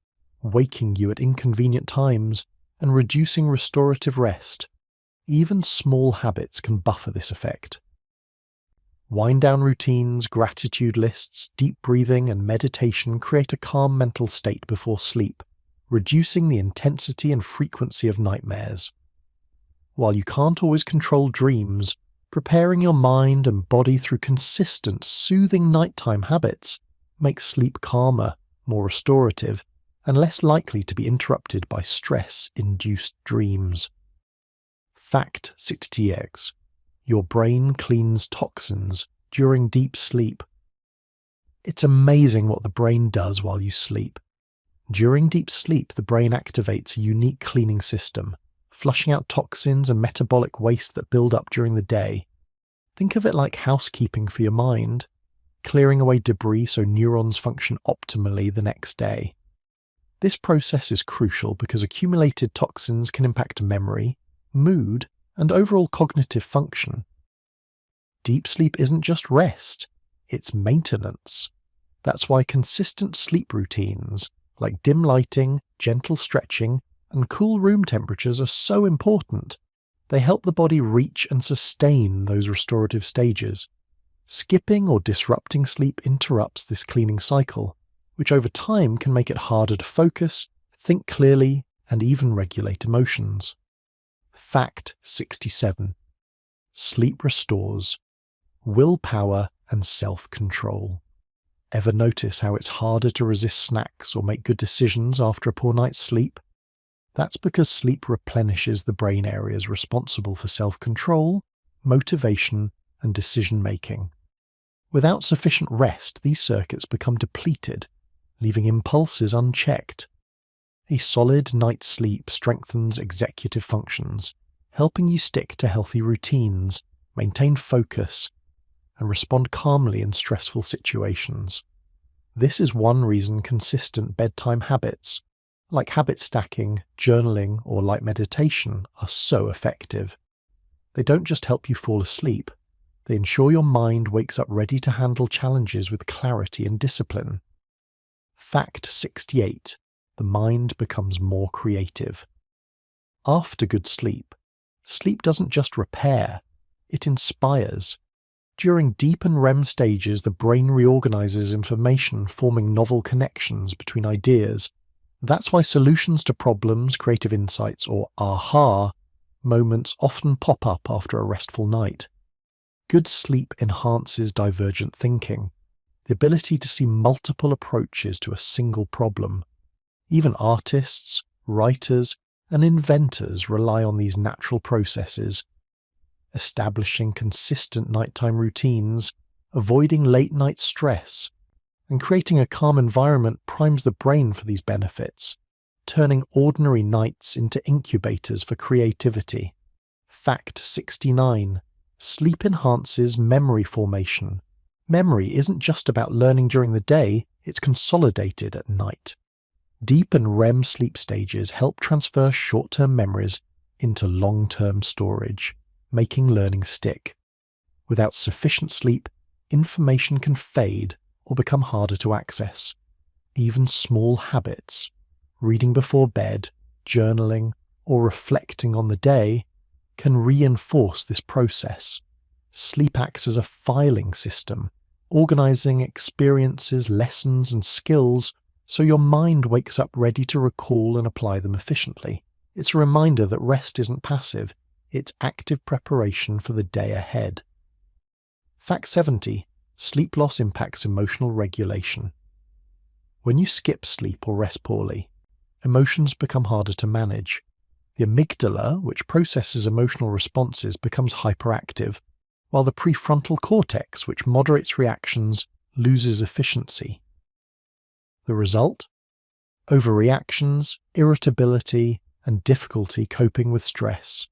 waking you at inconvenient times and reducing restorative rest. Even small habits can buffer this effect. Wind-down routines, gratitude lists, deep breathing, and meditation create a calm mental state before sleep, reducing the intensity and frequency of nightmares. While you can't always control dreams, preparing your mind and body through consistent, soothing nighttime habits makes sleep calmer, more restorative, and less likely to be interrupted by stress-induced dreams. Fact 60x. Your brain cleans toxins during deep sleep. It's amazing what the brain does while you sleep. During deep sleep, the brain activates a unique cleaning system, flushing out toxins and metabolic waste that build up during the day. Think of it like housekeeping for your mind, clearing away debris so neurons function optimally the next day. This process is crucial because accumulated toxins can impact memory, mood, and overall cognitive function. Deep sleep isn't just rest, it's maintenance. That's why consistent sleep routines, like dim lighting, gentle stretching, and cool room temperatures are so important. They help the body reach and sustain those restorative stages. Skipping or disrupting sleep interrupts this cleaning cycle, which over time can make it harder to focus, think clearly, and even regulate emotions. Fact 67. Sleep restores willpower and self-control. Ever notice how it's harder to resist snacks or make good decisions after a poor night's sleep? That's because sleep replenishes the brain areas responsible for self-control, motivation, and decision-making. Without sufficient rest, these circuits become depleted, leaving impulses unchecked. A solid night's sleep strengthens executive functions, helping you stick to healthy routines, maintain focus, and respond calmly in stressful situations. This is one reason consistent bedtime habits, like habit stacking, journaling, or light meditation, are so effective. They don't just help you fall asleep, they ensure your mind wakes up ready to handle challenges with clarity and discipline. Fact 68. The mind becomes more creative. After good sleep, sleep doesn't just repair, it inspires. During deep and REM stages, the brain reorganizes information, forming novel connections between ideas. That's why solutions to problems, creative insights, or aha, moments often pop up after a restful night. Good sleep enhances divergent thinking, the ability to see multiple approaches to a single problem. Even artists, writers, and inventors rely on these natural processes. Establishing consistent nighttime routines, avoiding late-night stress, and creating a calm environment primes the brain for these benefits, turning ordinary nights into incubators for creativity. Fact 69. Sleep enhances memory formation. Memory isn't just about learning during the day, it's consolidated at night. Deep and REM sleep stages help transfer short-term memories into long-term storage, making learning stick. Without sufficient sleep, information can fade or become harder to access. Even small habits, reading before bed, journaling, or reflecting on the day, can reinforce this process. Sleep acts as a filing system, organizing experiences, lessons, and skills so your mind wakes up ready to recall and apply them efficiently. It's a reminder that rest isn't passive, it's active preparation for the day ahead. Fact 70. Sleep loss impacts emotional regulation. When you skip sleep or rest poorly, emotions become harder to manage. The amygdala, which processes emotional responses, becomes hyperactive, while the prefrontal cortex, which moderates reactions, loses efficiency. The result? Overreactions, irritability, and difficulty coping with stress.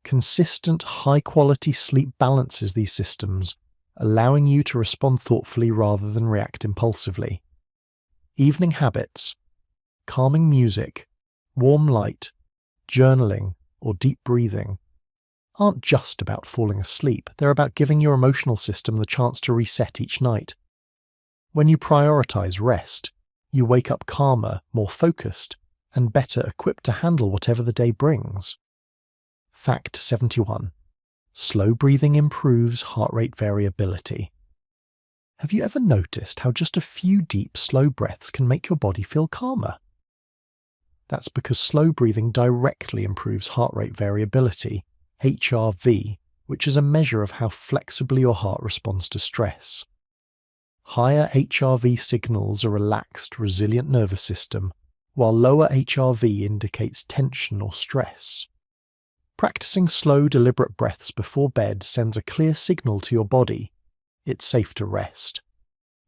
Consistent, high-quality sleep balances these systems, allowing you to respond thoughtfully rather than react impulsively. Evening habits, calming music, warm light, journaling, or deep breathing aren't just about falling asleep, they're about giving your emotional system the chance to reset each night. When you prioritize rest, you wake up calmer, more focused, and better equipped to handle whatever the day brings. Fact 71. Slow breathing improves heart rate variability. Have you ever noticed how just a few deep, slow breaths can make your body feel calmer? That's because slow breathing directly improves heart rate variability, HRV, which is a measure of how flexibly your heart responds to stress. Higher HRV signals a relaxed, resilient nervous system, while lower HRV indicates tension or stress. Practicing slow, deliberate breaths before bed sends a clear signal to your body. It's safe to rest.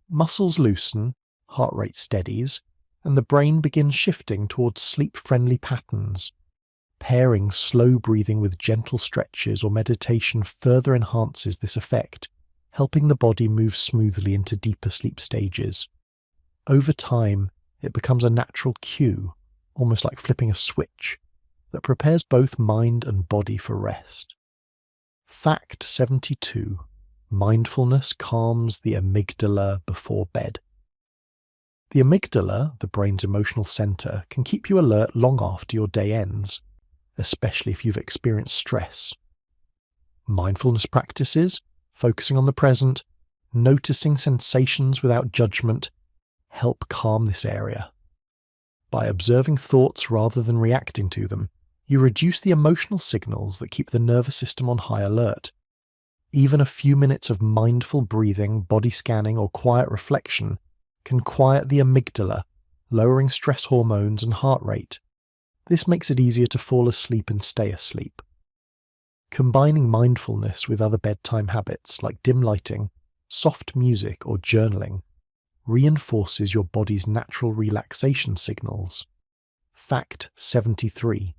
Muscles loosen, heart rate steadies, and the brain begins shifting towards sleep-friendly patterns. Pairing slow breathing with gentle stretches or meditation further enhances this effect, helping the body move smoothly into deeper sleep stages. Over time, it becomes a natural cue, almost like flipping a switch, that prepares both mind and body for rest. Fact 72. Mindfulness calms the amygdala before bed. The amygdala, the brain's emotional center, can keep you alert long after your day ends, especially if you've experienced stress. Mindfulness practices, focusing on the present, noticing sensations without judgment, help calm this area. By observing thoughts rather than reacting to them, you reduce the emotional signals that keep the nervous system on high alert. Even a few minutes of mindful breathing, body scanning, or quiet reflection can quiet the amygdala, lowering stress hormones and heart rate. This makes it easier to fall asleep and stay asleep. Combining mindfulness with other bedtime habits like dim lighting, soft music, or journaling reinforces your body's natural relaxation signals. Fact 73.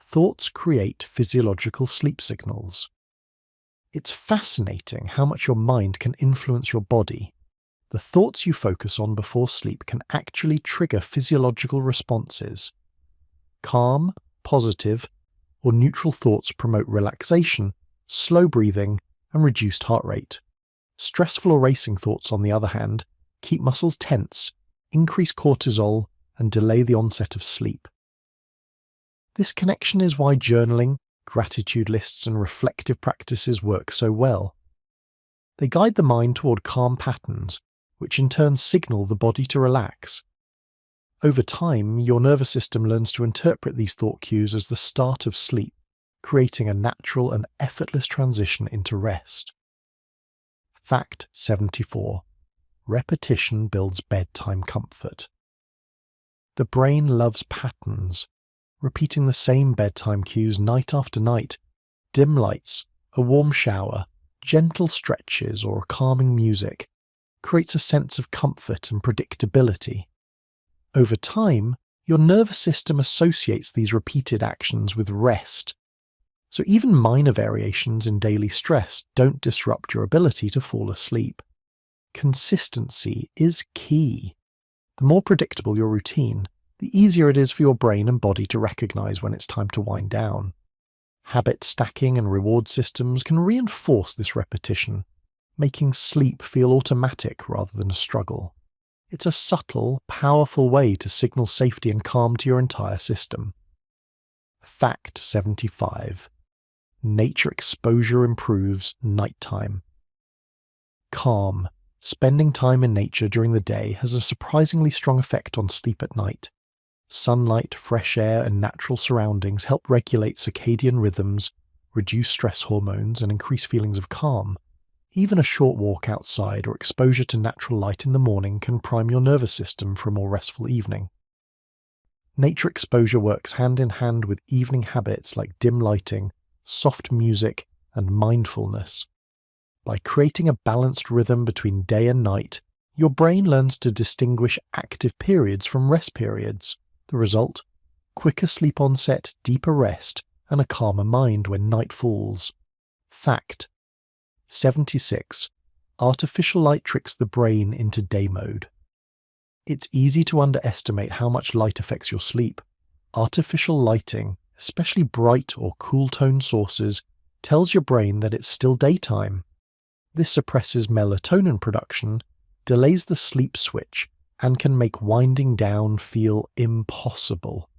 Thoughts create physiological sleep signals. It's fascinating how much your mind can influence your body. The thoughts you focus on before sleep can actually trigger physiological responses. Calm, positive, or neutral thoughts promote relaxation, slow breathing, and reduced heart rate. Stressful or racing thoughts, on the other hand, keep muscles tense, increase cortisol, and delay the onset of sleep. This connection is why journaling, gratitude lists, and reflective practices work so well. They guide the mind toward calm patterns, which in turn signal the body to relax. Over time, your nervous system learns to interpret these thought cues as the start of sleep, creating a natural and effortless transition into rest. Fact 74. Repetition builds bedtime comfort. The brain loves patterns. Repeating the same bedtime cues night after night, dim lights, a warm shower, gentle stretches, or calming music, creates a sense of comfort and predictability. Over time, your nervous system associates these repeated actions with rest, so even minor variations in daily stress don't disrupt your ability to fall asleep. Consistency is key. The more predictable your routine, the easier it is for your brain and body to recognize when it's time to wind down. Habit stacking and reward systems can reinforce this repetition, making sleep feel automatic rather than a struggle. It's a subtle, powerful way to signal safety and calm to your entire system. Fact 75. Nature exposure improves nighttime. Calm. Spending time in nature during the day has a surprisingly strong effect on sleep at night. Sunlight, fresh air, and natural surroundings help regulate circadian rhythms, reduce stress hormones, and increase feelings of calm. Even a short walk outside or exposure to natural light in the morning can prime your nervous system for a more restful evening. Nature exposure works hand in hand with evening habits like dim lighting, soft music, and mindfulness. By creating a balanced rhythm between day and night, your brain learns to distinguish active periods from rest periods. The result? Quicker sleep onset, deeper rest, and a calmer mind when night falls. Fact 76. Artificial light tricks the brain into day mode. It's easy to underestimate how much light affects your sleep. Artificial lighting, especially bright or cool-tone sources, tells your brain that it's still daytime. This suppresses melatonin production, delays the sleep switch, and can make winding down feel impossible.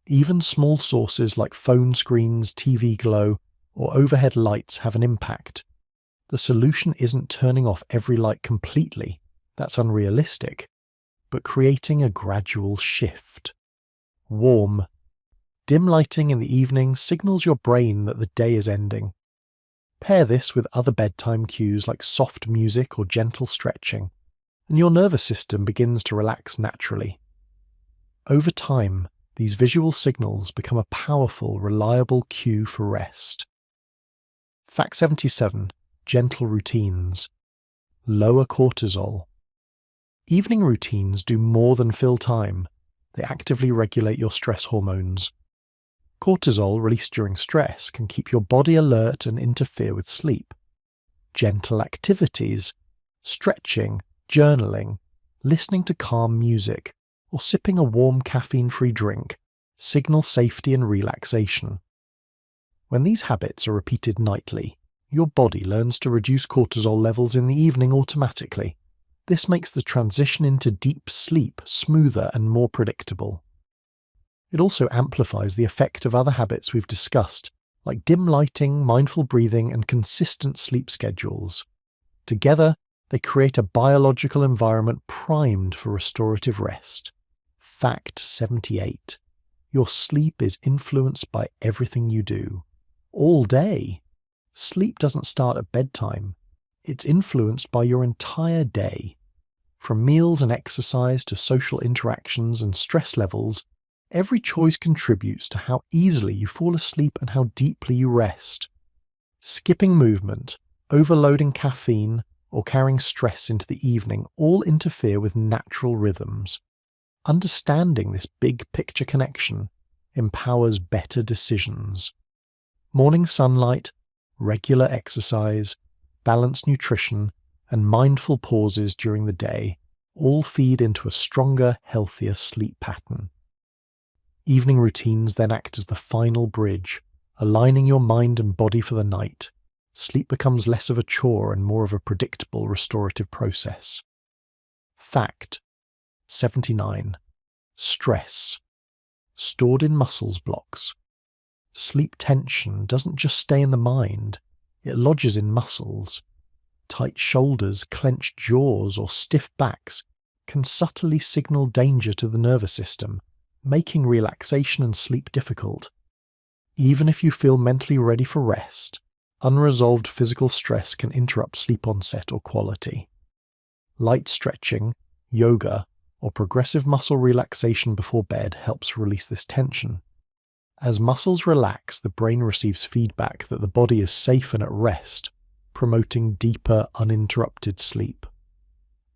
Even small sources like phone screens, TV glow, or overhead lights have an impact. The solution isn't turning off every light completely, that's unrealistic, but creating a gradual shift. Warm. Dim lighting in the evening signals your brain that the day is ending. Pair this with other bedtime cues like soft music or gentle stretching, and your nervous system begins to relax naturally. Over time, these visual signals become a powerful, reliable cue for rest. Fact 77. Gentle routines. Lower cortisol. Evening routines do more than fill time. They actively regulate your stress hormones. Cortisol released during stress can keep your body alert and interfere with sleep. Gentle activities, stretching, journaling, listening to calm music, or sipping a warm caffeine-free drink signal safety and relaxation. When these habits are repeated nightly, your body learns to reduce cortisol levels in the evening automatically. This makes the transition into deep sleep smoother and more predictable. It also amplifies the effect of other habits we've discussed, like dim lighting, mindful breathing, and consistent sleep schedules. Together, they create a biological environment primed for restorative rest. Fact 78. Your sleep is influenced by everything you do. All day. Sleep doesn't start at bedtime. It's influenced by your entire day. From meals and exercise to social interactions and stress levels, every choice contributes to how easily you fall asleep and how deeply you rest. Skipping movement, overloading caffeine, or carrying stress into the evening all interfere with natural rhythms. Understanding this big picture connection empowers better decisions. Morning sunlight, regular exercise, balanced nutrition, and mindful pauses during the day all feed into a stronger, healthier sleep pattern. Evening routines then act as the final bridge, aligning your mind and body for the night. Sleep becomes less of a chore and more of a predictable restorative process. Fact 79. Stress. Stored in muscles blocks. Sleep tension doesn't just stay in the mind, it lodges in muscles. Tight shoulders, clenched jaws, or stiff backs can subtly signal danger to the nervous system, making relaxation and sleep difficult. Even if you feel mentally ready for rest, unresolved physical stress can interrupt sleep onset or quality. Light stretching, yoga, or progressive muscle relaxation before bed helps release this tension. As muscles relax, the brain receives feedback that the body is safe and at rest, promoting deeper, uninterrupted sleep.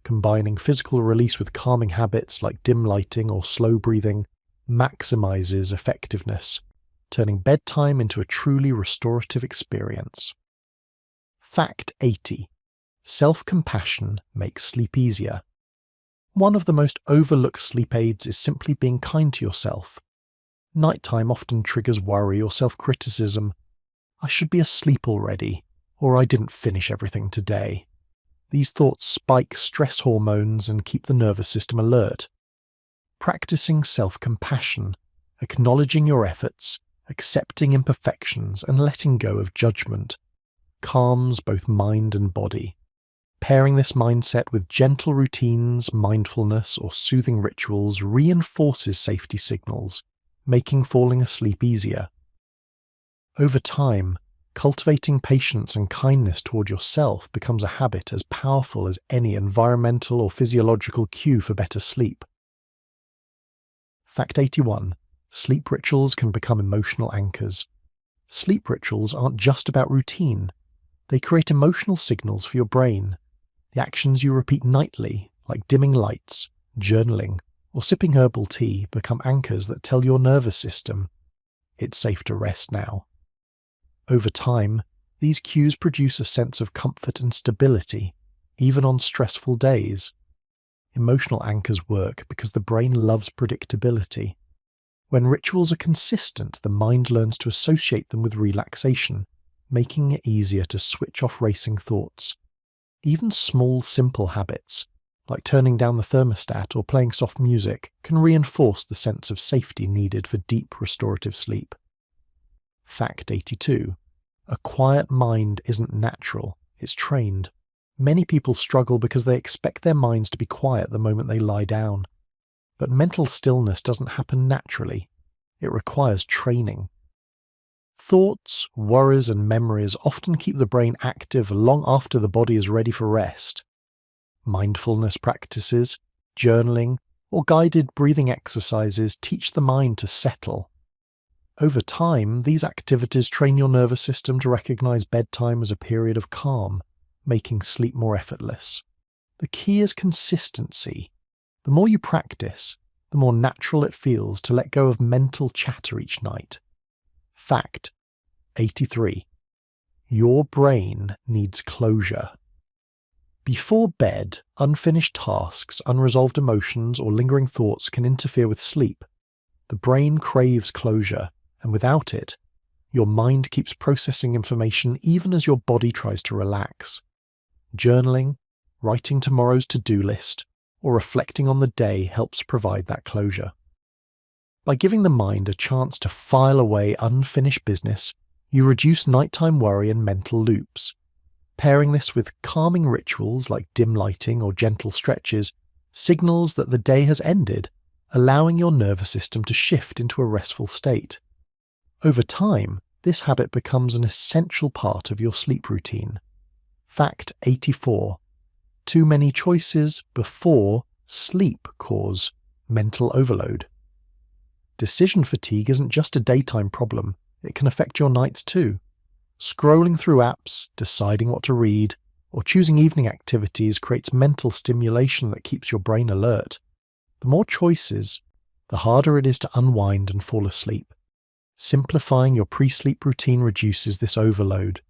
Combining physical release with calming habits like dim lighting or slow breathing maximizes effectiveness, turning bedtime into a truly restorative experience. Fact 80. Self-compassion makes sleep easier. One of the most overlooked sleep aids is simply being kind to yourself. Nighttime often triggers worry or self-criticism. I should be asleep already, or I didn't finish everything today. These thoughts spike stress hormones and keep the nervous system alert. Practicing self-compassion, acknowledging your efforts, accepting imperfections, and letting go of judgment, calms both mind and body. Pairing this mindset with gentle routines, mindfulness, or soothing rituals reinforces safety signals, making falling asleep easier. Over time, cultivating patience and kindness toward yourself becomes a habit as powerful as any environmental or physiological cue for better sleep. Fact 81. Sleep rituals can become emotional anchors. Sleep rituals aren't just about routine. They create emotional signals for your brain. The actions you repeat nightly, like dimming lights, journaling, or sipping herbal tea, become anchors that tell your nervous system, it's safe to rest now. Over time, these cues produce a sense of comfort and stability, even on stressful days. Emotional anchors work because the brain loves predictability. When rituals are consistent, the mind learns to associate them with relaxation, making it easier to switch off racing thoughts. Even small, simple habits, like turning down the thermostat or playing soft music, can reinforce the sense of safety needed for deep restorative sleep. Fact 82. A quiet mind isn't natural, it's trained. Many people struggle because they expect their minds to be quiet the moment they lie down. But mental stillness doesn't happen naturally. It requires training. Thoughts, worries, and memories often keep the brain active long after the body is ready for rest. Mindfulness practices, journaling, or guided breathing exercises teach the mind to settle. Over time, these activities train your nervous system to recognize bedtime as a period of calm, making sleep more effortless. The key is consistency. The more you practice, the more natural it feels to let go of mental chatter each night. Fact 83. Your brain needs closure. Before bed, unfinished tasks, unresolved emotions, or lingering thoughts can interfere with sleep. The brain craves closure, and without it, your mind keeps processing information even as your body tries to relax. Journaling, writing tomorrow's to-do list, or reflecting on the day helps provide that closure. By giving the mind a chance to file away unfinished business, you reduce nighttime worry and mental loops. Pairing this with calming rituals like dim lighting or gentle stretches signals that the day has ended, allowing your nervous system to shift into a restful state. Over time, this habit becomes an essential part of your sleep routine. Fact 84. Too many choices before sleep cause mental overload. Decision fatigue isn't just a daytime problem, it can affect your nights too. Scrolling through apps, deciding what to read, or choosing evening activities creates mental stimulation that keeps your brain alert. The more choices, the harder it is to unwind and fall asleep. Simplifying your pre-sleep routine reduces this overload.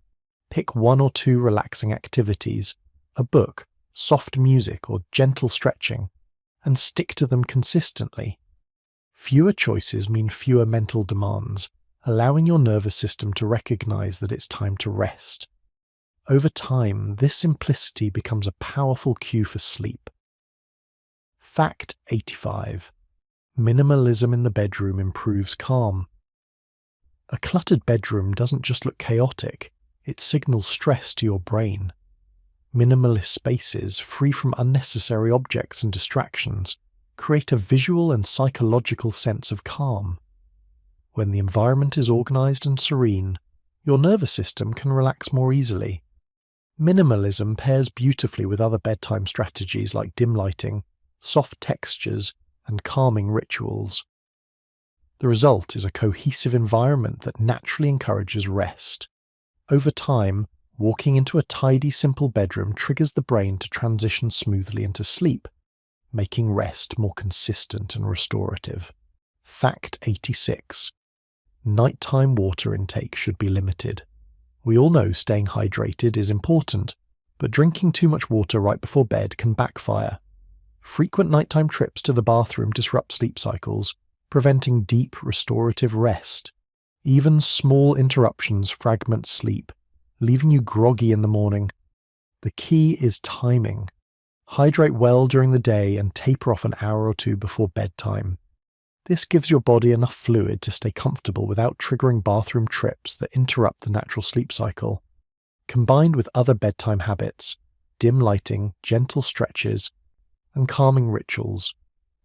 Pick 1 or 2 relaxing activities, a book, soft music, or gentle stretching, and stick to them consistently. Fewer choices mean fewer mental demands, allowing your nervous system to recognize that it's time to rest. Over time, this simplicity becomes a powerful cue for sleep. Fact 85. Minimalism in the bedroom improves calm. A cluttered bedroom doesn't just look chaotic, it signals stress to your brain. Minimalist spaces, free from unnecessary objects and distractions, create a visual and psychological sense of calm. When the environment is organized and serene, your nervous system can relax more easily. Minimalism pairs beautifully with other bedtime strategies like dim lighting, soft textures, and calming rituals. The result is a cohesive environment that naturally encourages rest. Over time, walking into a tidy, simple bedroom triggers the brain to transition smoothly into sleep, making rest more consistent and restorative. Fact 86. Nighttime water intake should be limited. We all know staying hydrated is important, but drinking too much water right before bed can backfire. Frequent nighttime trips to the bathroom disrupt sleep cycles, preventing deep, restorative rest. Even small interruptions fragment sleep, leaving you groggy in the morning. The key is timing. Hydrate well during the day and taper off an hour or two before bedtime. This gives your body enough fluid to stay comfortable without triggering bathroom trips that interrupt the natural sleep cycle. Combined with other bedtime habits, dim lighting, gentle stretches, and calming rituals,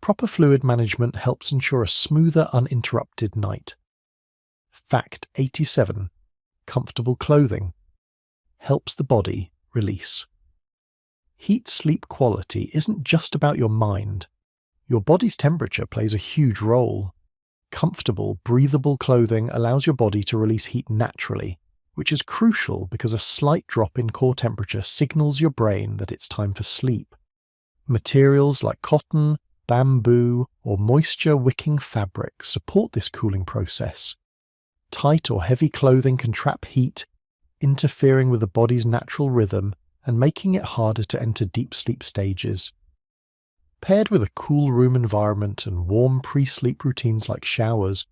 proper fluid management helps ensure a smoother, uninterrupted night. Fact 87. Comfortable clothing helps the body release. Heat sleep quality isn't just about your mind. Your body's temperature plays a huge role. Comfortable, breathable clothing allows your body to release heat naturally, which is crucial because a slight drop in core temperature signals your brain that it's time for sleep. Materials like cotton, bamboo, or moisture-wicking fabric support this cooling process. Tight or heavy clothing can trap heat, interfering with the body's natural rhythm and making it harder to enter deep sleep stages. Paired with a cool room environment and warm pre-sleep routines like showers,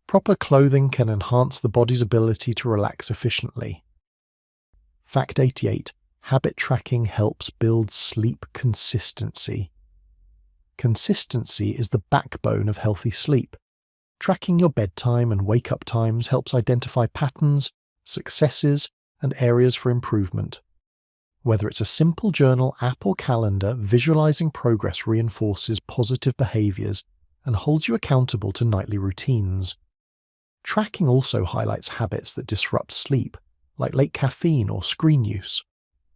proper clothing can enhance the body's ability to relax efficiently. Fact 88. Habit tracking helps build sleep consistency. Consistency is the backbone of healthy sleep. Tracking your bedtime and wake-up times helps identify patterns, successes, and areas for improvement. Whether it's a simple journal, app, or calendar, visualizing progress reinforces positive behaviors and holds you accountable to nightly routines. Tracking also highlights habits that disrupt sleep, like late caffeine or screen use.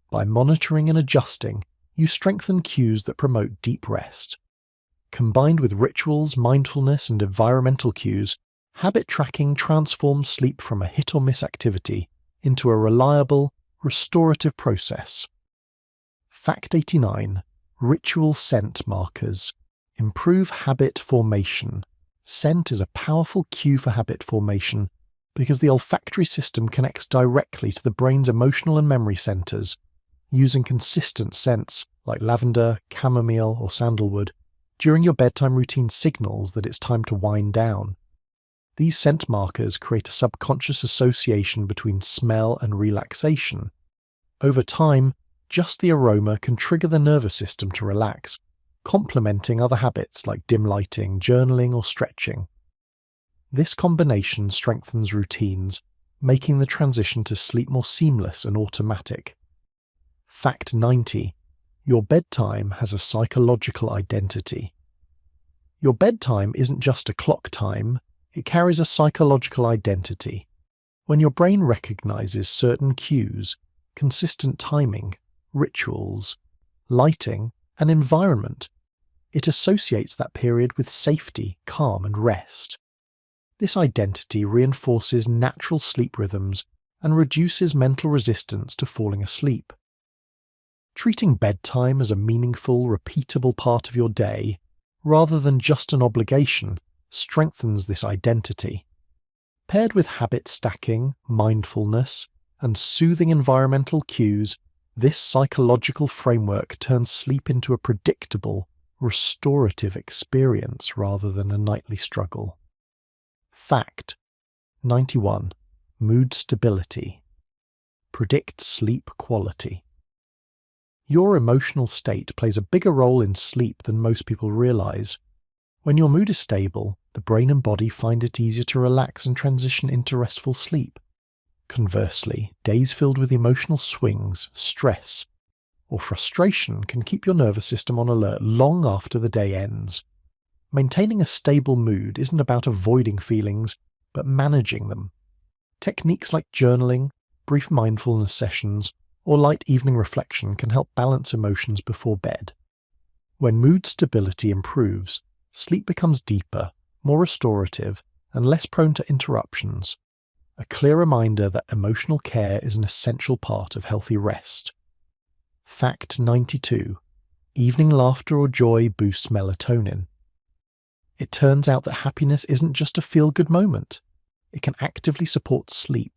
By monitoring and adjusting, you strengthen cues that promote deep rest. Combined with rituals, mindfulness, and environmental cues, habit tracking transforms sleep from a hit-or-miss activity into a reliable, restorative process. Fact 89. Ritual scent markers improve habit formation. Scent is a powerful cue for habit formation because the olfactory system connects directly to the brain's emotional and memory centers. Using consistent scents like lavender, chamomile, or sandalwood during your bedtime routine signals that it's time to wind down. These scent markers create a subconscious association between smell and relaxation. Over time, just the aroma can trigger the nervous system to relax, complementing other habits like dim lighting, journaling, or stretching. This combination strengthens routines, making the transition to sleep more seamless and automatic. Fact 90. Your bedtime has a psychological identity. Your bedtime isn't just a clock time, it carries a psychological identity. When your brain recognizes certain cues, consistent timing, rituals, lighting, and environment, it associates that period with safety, calm, and rest. This identity reinforces natural sleep rhythms and reduces mental resistance to falling asleep. Treating bedtime as a meaningful, repeatable part of your day, rather than just an obligation, strengthens this identity. Paired with habit stacking, mindfulness, and soothing environmental cues, this psychological framework turns sleep into a predictable, restorative experience rather than a nightly struggle. Fact 91. Mood stability. Predict sleep quality. Your emotional state plays a bigger role in sleep than most people realize. When your mood is stable, the brain and body find it easier to relax and transition into restful sleep. Conversely, days filled with emotional swings, stress, or frustration can keep your nervous system on alert long after the day ends. Maintaining a stable mood isn't about avoiding feelings, but managing them. Techniques like journaling, brief mindfulness sessions, or light evening reflection can help balance emotions before bed. When mood stability improves, sleep becomes deeper, more restorative, and less prone to interruptions. A clear reminder that emotional care is an essential part of healthy rest. Fact 92. Evening laughter or joy boosts melatonin. It turns out that happiness isn't just a feel-good moment. It can actively support sleep.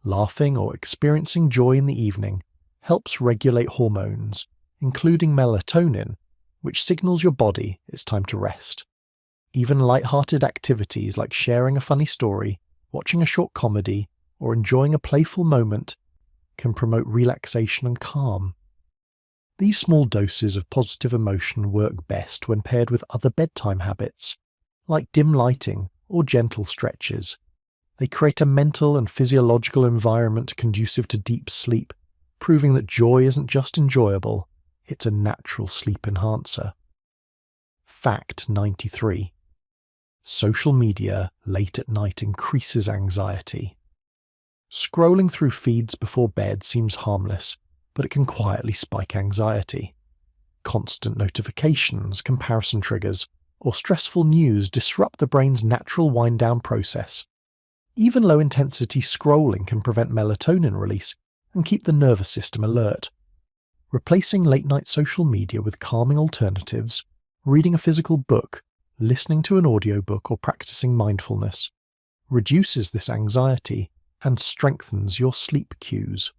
Laughing or experiencing joy in the evening helps regulate hormones, including melatonin, which signals your body it's time to rest. Even light-hearted activities like sharing a funny story, watching a short comedy, or enjoying a playful moment can promote relaxation and calm. These small doses of positive emotion work best when paired with other bedtime habits, like dim lighting or gentle stretches. They create a mental and physiological environment conducive to deep sleep, proving that joy isn't just enjoyable, it's a natural sleep enhancer. Fact 93. Social media late at night increases anxiety. Scrolling through feeds before bed seems harmless, but it can quietly spike anxiety. Constant notifications, comparison triggers, or stressful news disrupt the brain's natural wind-down process. Even low-intensity scrolling can prevent melatonin release and keep the nervous system alert. Replacing late-night social media with calming alternatives, reading a physical book, listening to an audiobook, or practicing mindfulness reduces this anxiety and strengthens your sleep cues.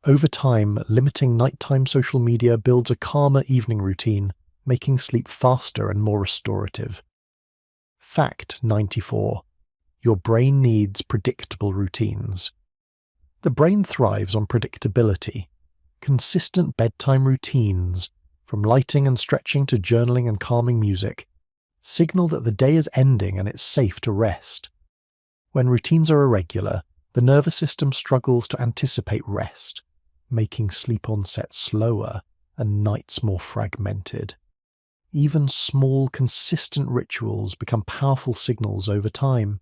Over time, limiting nighttime social media builds a calmer evening routine, making sleep faster and more restorative. Fact 94. Your brain needs predictable routines. The brain thrives on predictability. Consistent bedtime routines, from lighting and stretching to journaling and calming music, signal that the day is ending and it's safe to rest. When routines are irregular, the nervous system struggles to anticipate rest, making sleep onset slower and nights more fragmented. Even small, consistent rituals become powerful signals over time.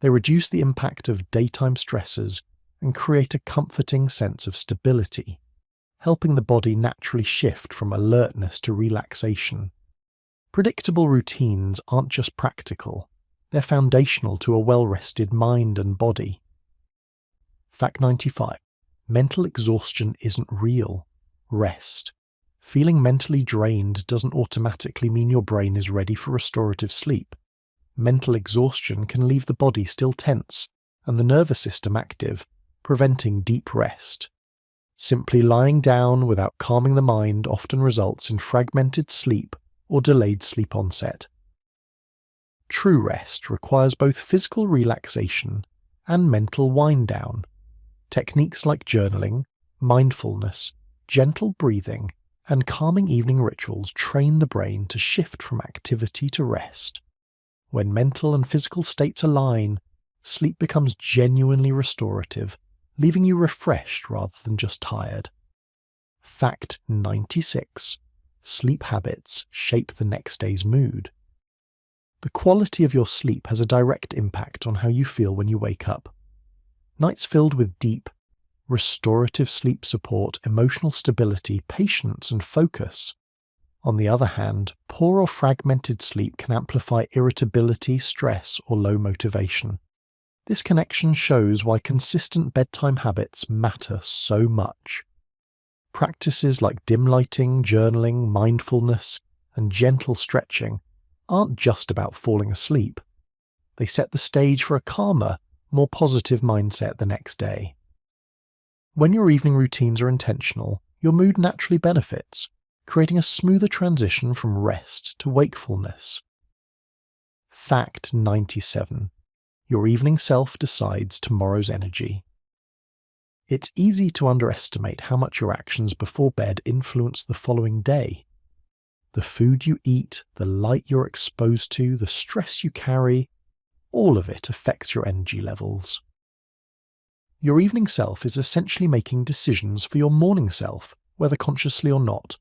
They reduce the impact of daytime stresses and create a comforting sense of stability, helping the body naturally shift from alertness to relaxation. Predictable routines aren't just practical, they're foundational to a well-rested mind and body. Fact 95. Mental exhaustion isn't real. Rest. Feeling mentally drained doesn't automatically mean your brain is ready for restorative sleep. Mental exhaustion can leave the body still tense and the nervous system active, preventing deep rest. Simply lying down without calming the mind often results in fragmented sleep or delayed sleep onset. True rest requires both physical relaxation and mental wind-down. Techniques like journaling, mindfulness, gentle breathing, and calming evening rituals train the brain to shift from activity to rest. When mental and physical states align, sleep becomes genuinely restorative, leaving you refreshed rather than just tired. Fact 96. Sleep habits shape the next day's mood. The quality of your sleep has a direct impact on how you feel when you wake up. Nights filled with deep, restorative sleep support emotional stability, patience, and focus. On the other hand, poor or fragmented sleep can amplify irritability, stress, or low motivation. This connection shows why consistent bedtime habits matter so much. Practices like dim lighting, journaling, mindfulness, and gentle stretching aren't just about falling asleep. They set the stage for a calmer, more positive mindset the next day. When your evening routines are intentional, your mood naturally benefits, creating a smoother transition from rest to wakefulness. Fact 97. Your evening self decides tomorrow's energy. It's easy to underestimate how much your actions before bed influence the following day. The food you eat, the light you're exposed to, the stress you carry, all of it affects your energy levels. Your evening self is essentially making decisions for your morning self, whether consciously or not,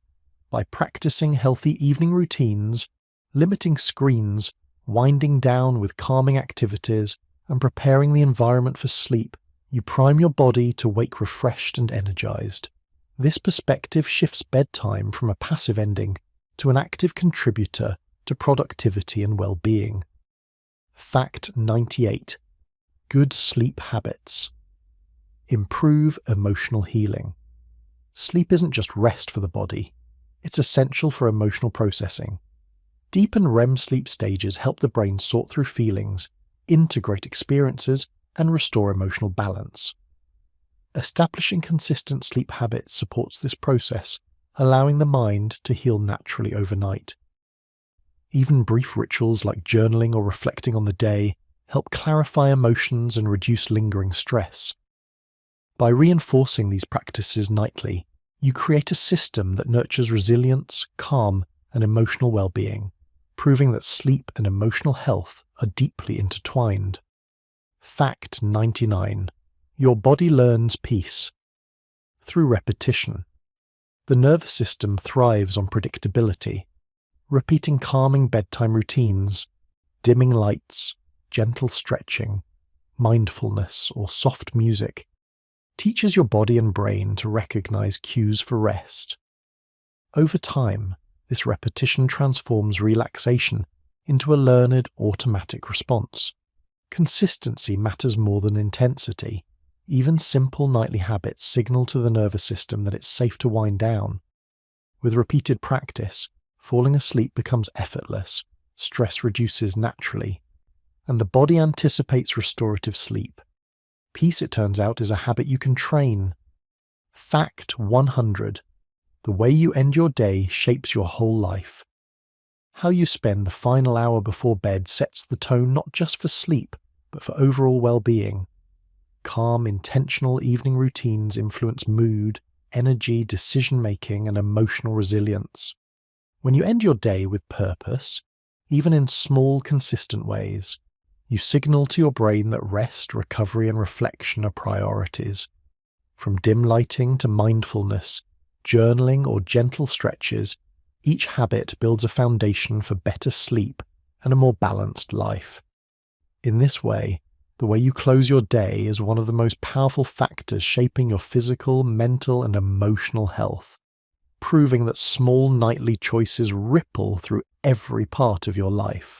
by practicing healthy evening routines, limiting screens, Winding down with calming activities and preparing the environment for sleep, you prime your body to wake refreshed and energized. This perspective shifts bedtime from a passive ending to an active contributor to productivity and well-being. Fact 98. Good sleep habits. Improve emotional healing. Sleep isn't just rest for the body, it's essential for emotional processing. Deep and REM sleep stages help the brain sort through feelings, integrate experiences, and restore emotional balance. Establishing consistent sleep habits supports this process, allowing the mind to heal naturally overnight. Even brief rituals like journaling or reflecting on the day help clarify emotions and reduce lingering stress. By reinforcing these practices nightly, you create a system that nurtures resilience, calm, and emotional well-being, proving that sleep and emotional health are deeply intertwined. Fact 99. Your body learns peace. Through repetition. The nervous system thrives on predictability. Repeating calming bedtime routines, dimming lights, gentle stretching, mindfulness, or soft music teaches your body and brain to recognize cues for rest. Over time, this repetition transforms relaxation into a learned automatic response. Consistency matters more than intensity. Even simple nightly habits signal to the nervous system that it's safe to wind down. With repeated practice, falling asleep becomes effortless, stress reduces naturally, and the body anticipates restorative sleep. Peace, it turns out, is a habit you can train. Fact 100. The way you end your day shapes your whole life. How you spend the final hour before bed sets the tone not just for sleep, but for overall well-being. Calm, intentional evening routines influence mood, energy, decision-making, and emotional resilience. When you end your day with purpose, even in small, consistent ways, you signal to your brain that rest, recovery, and reflection are priorities. From dim lighting to mindfulness, journaling, or gentle stretches, each habit builds a foundation for better sleep and a more balanced life. In this way, the way you close your day is one of the most powerful factors shaping your physical, mental, and emotional health, proving that small nightly choices ripple through every part of your life.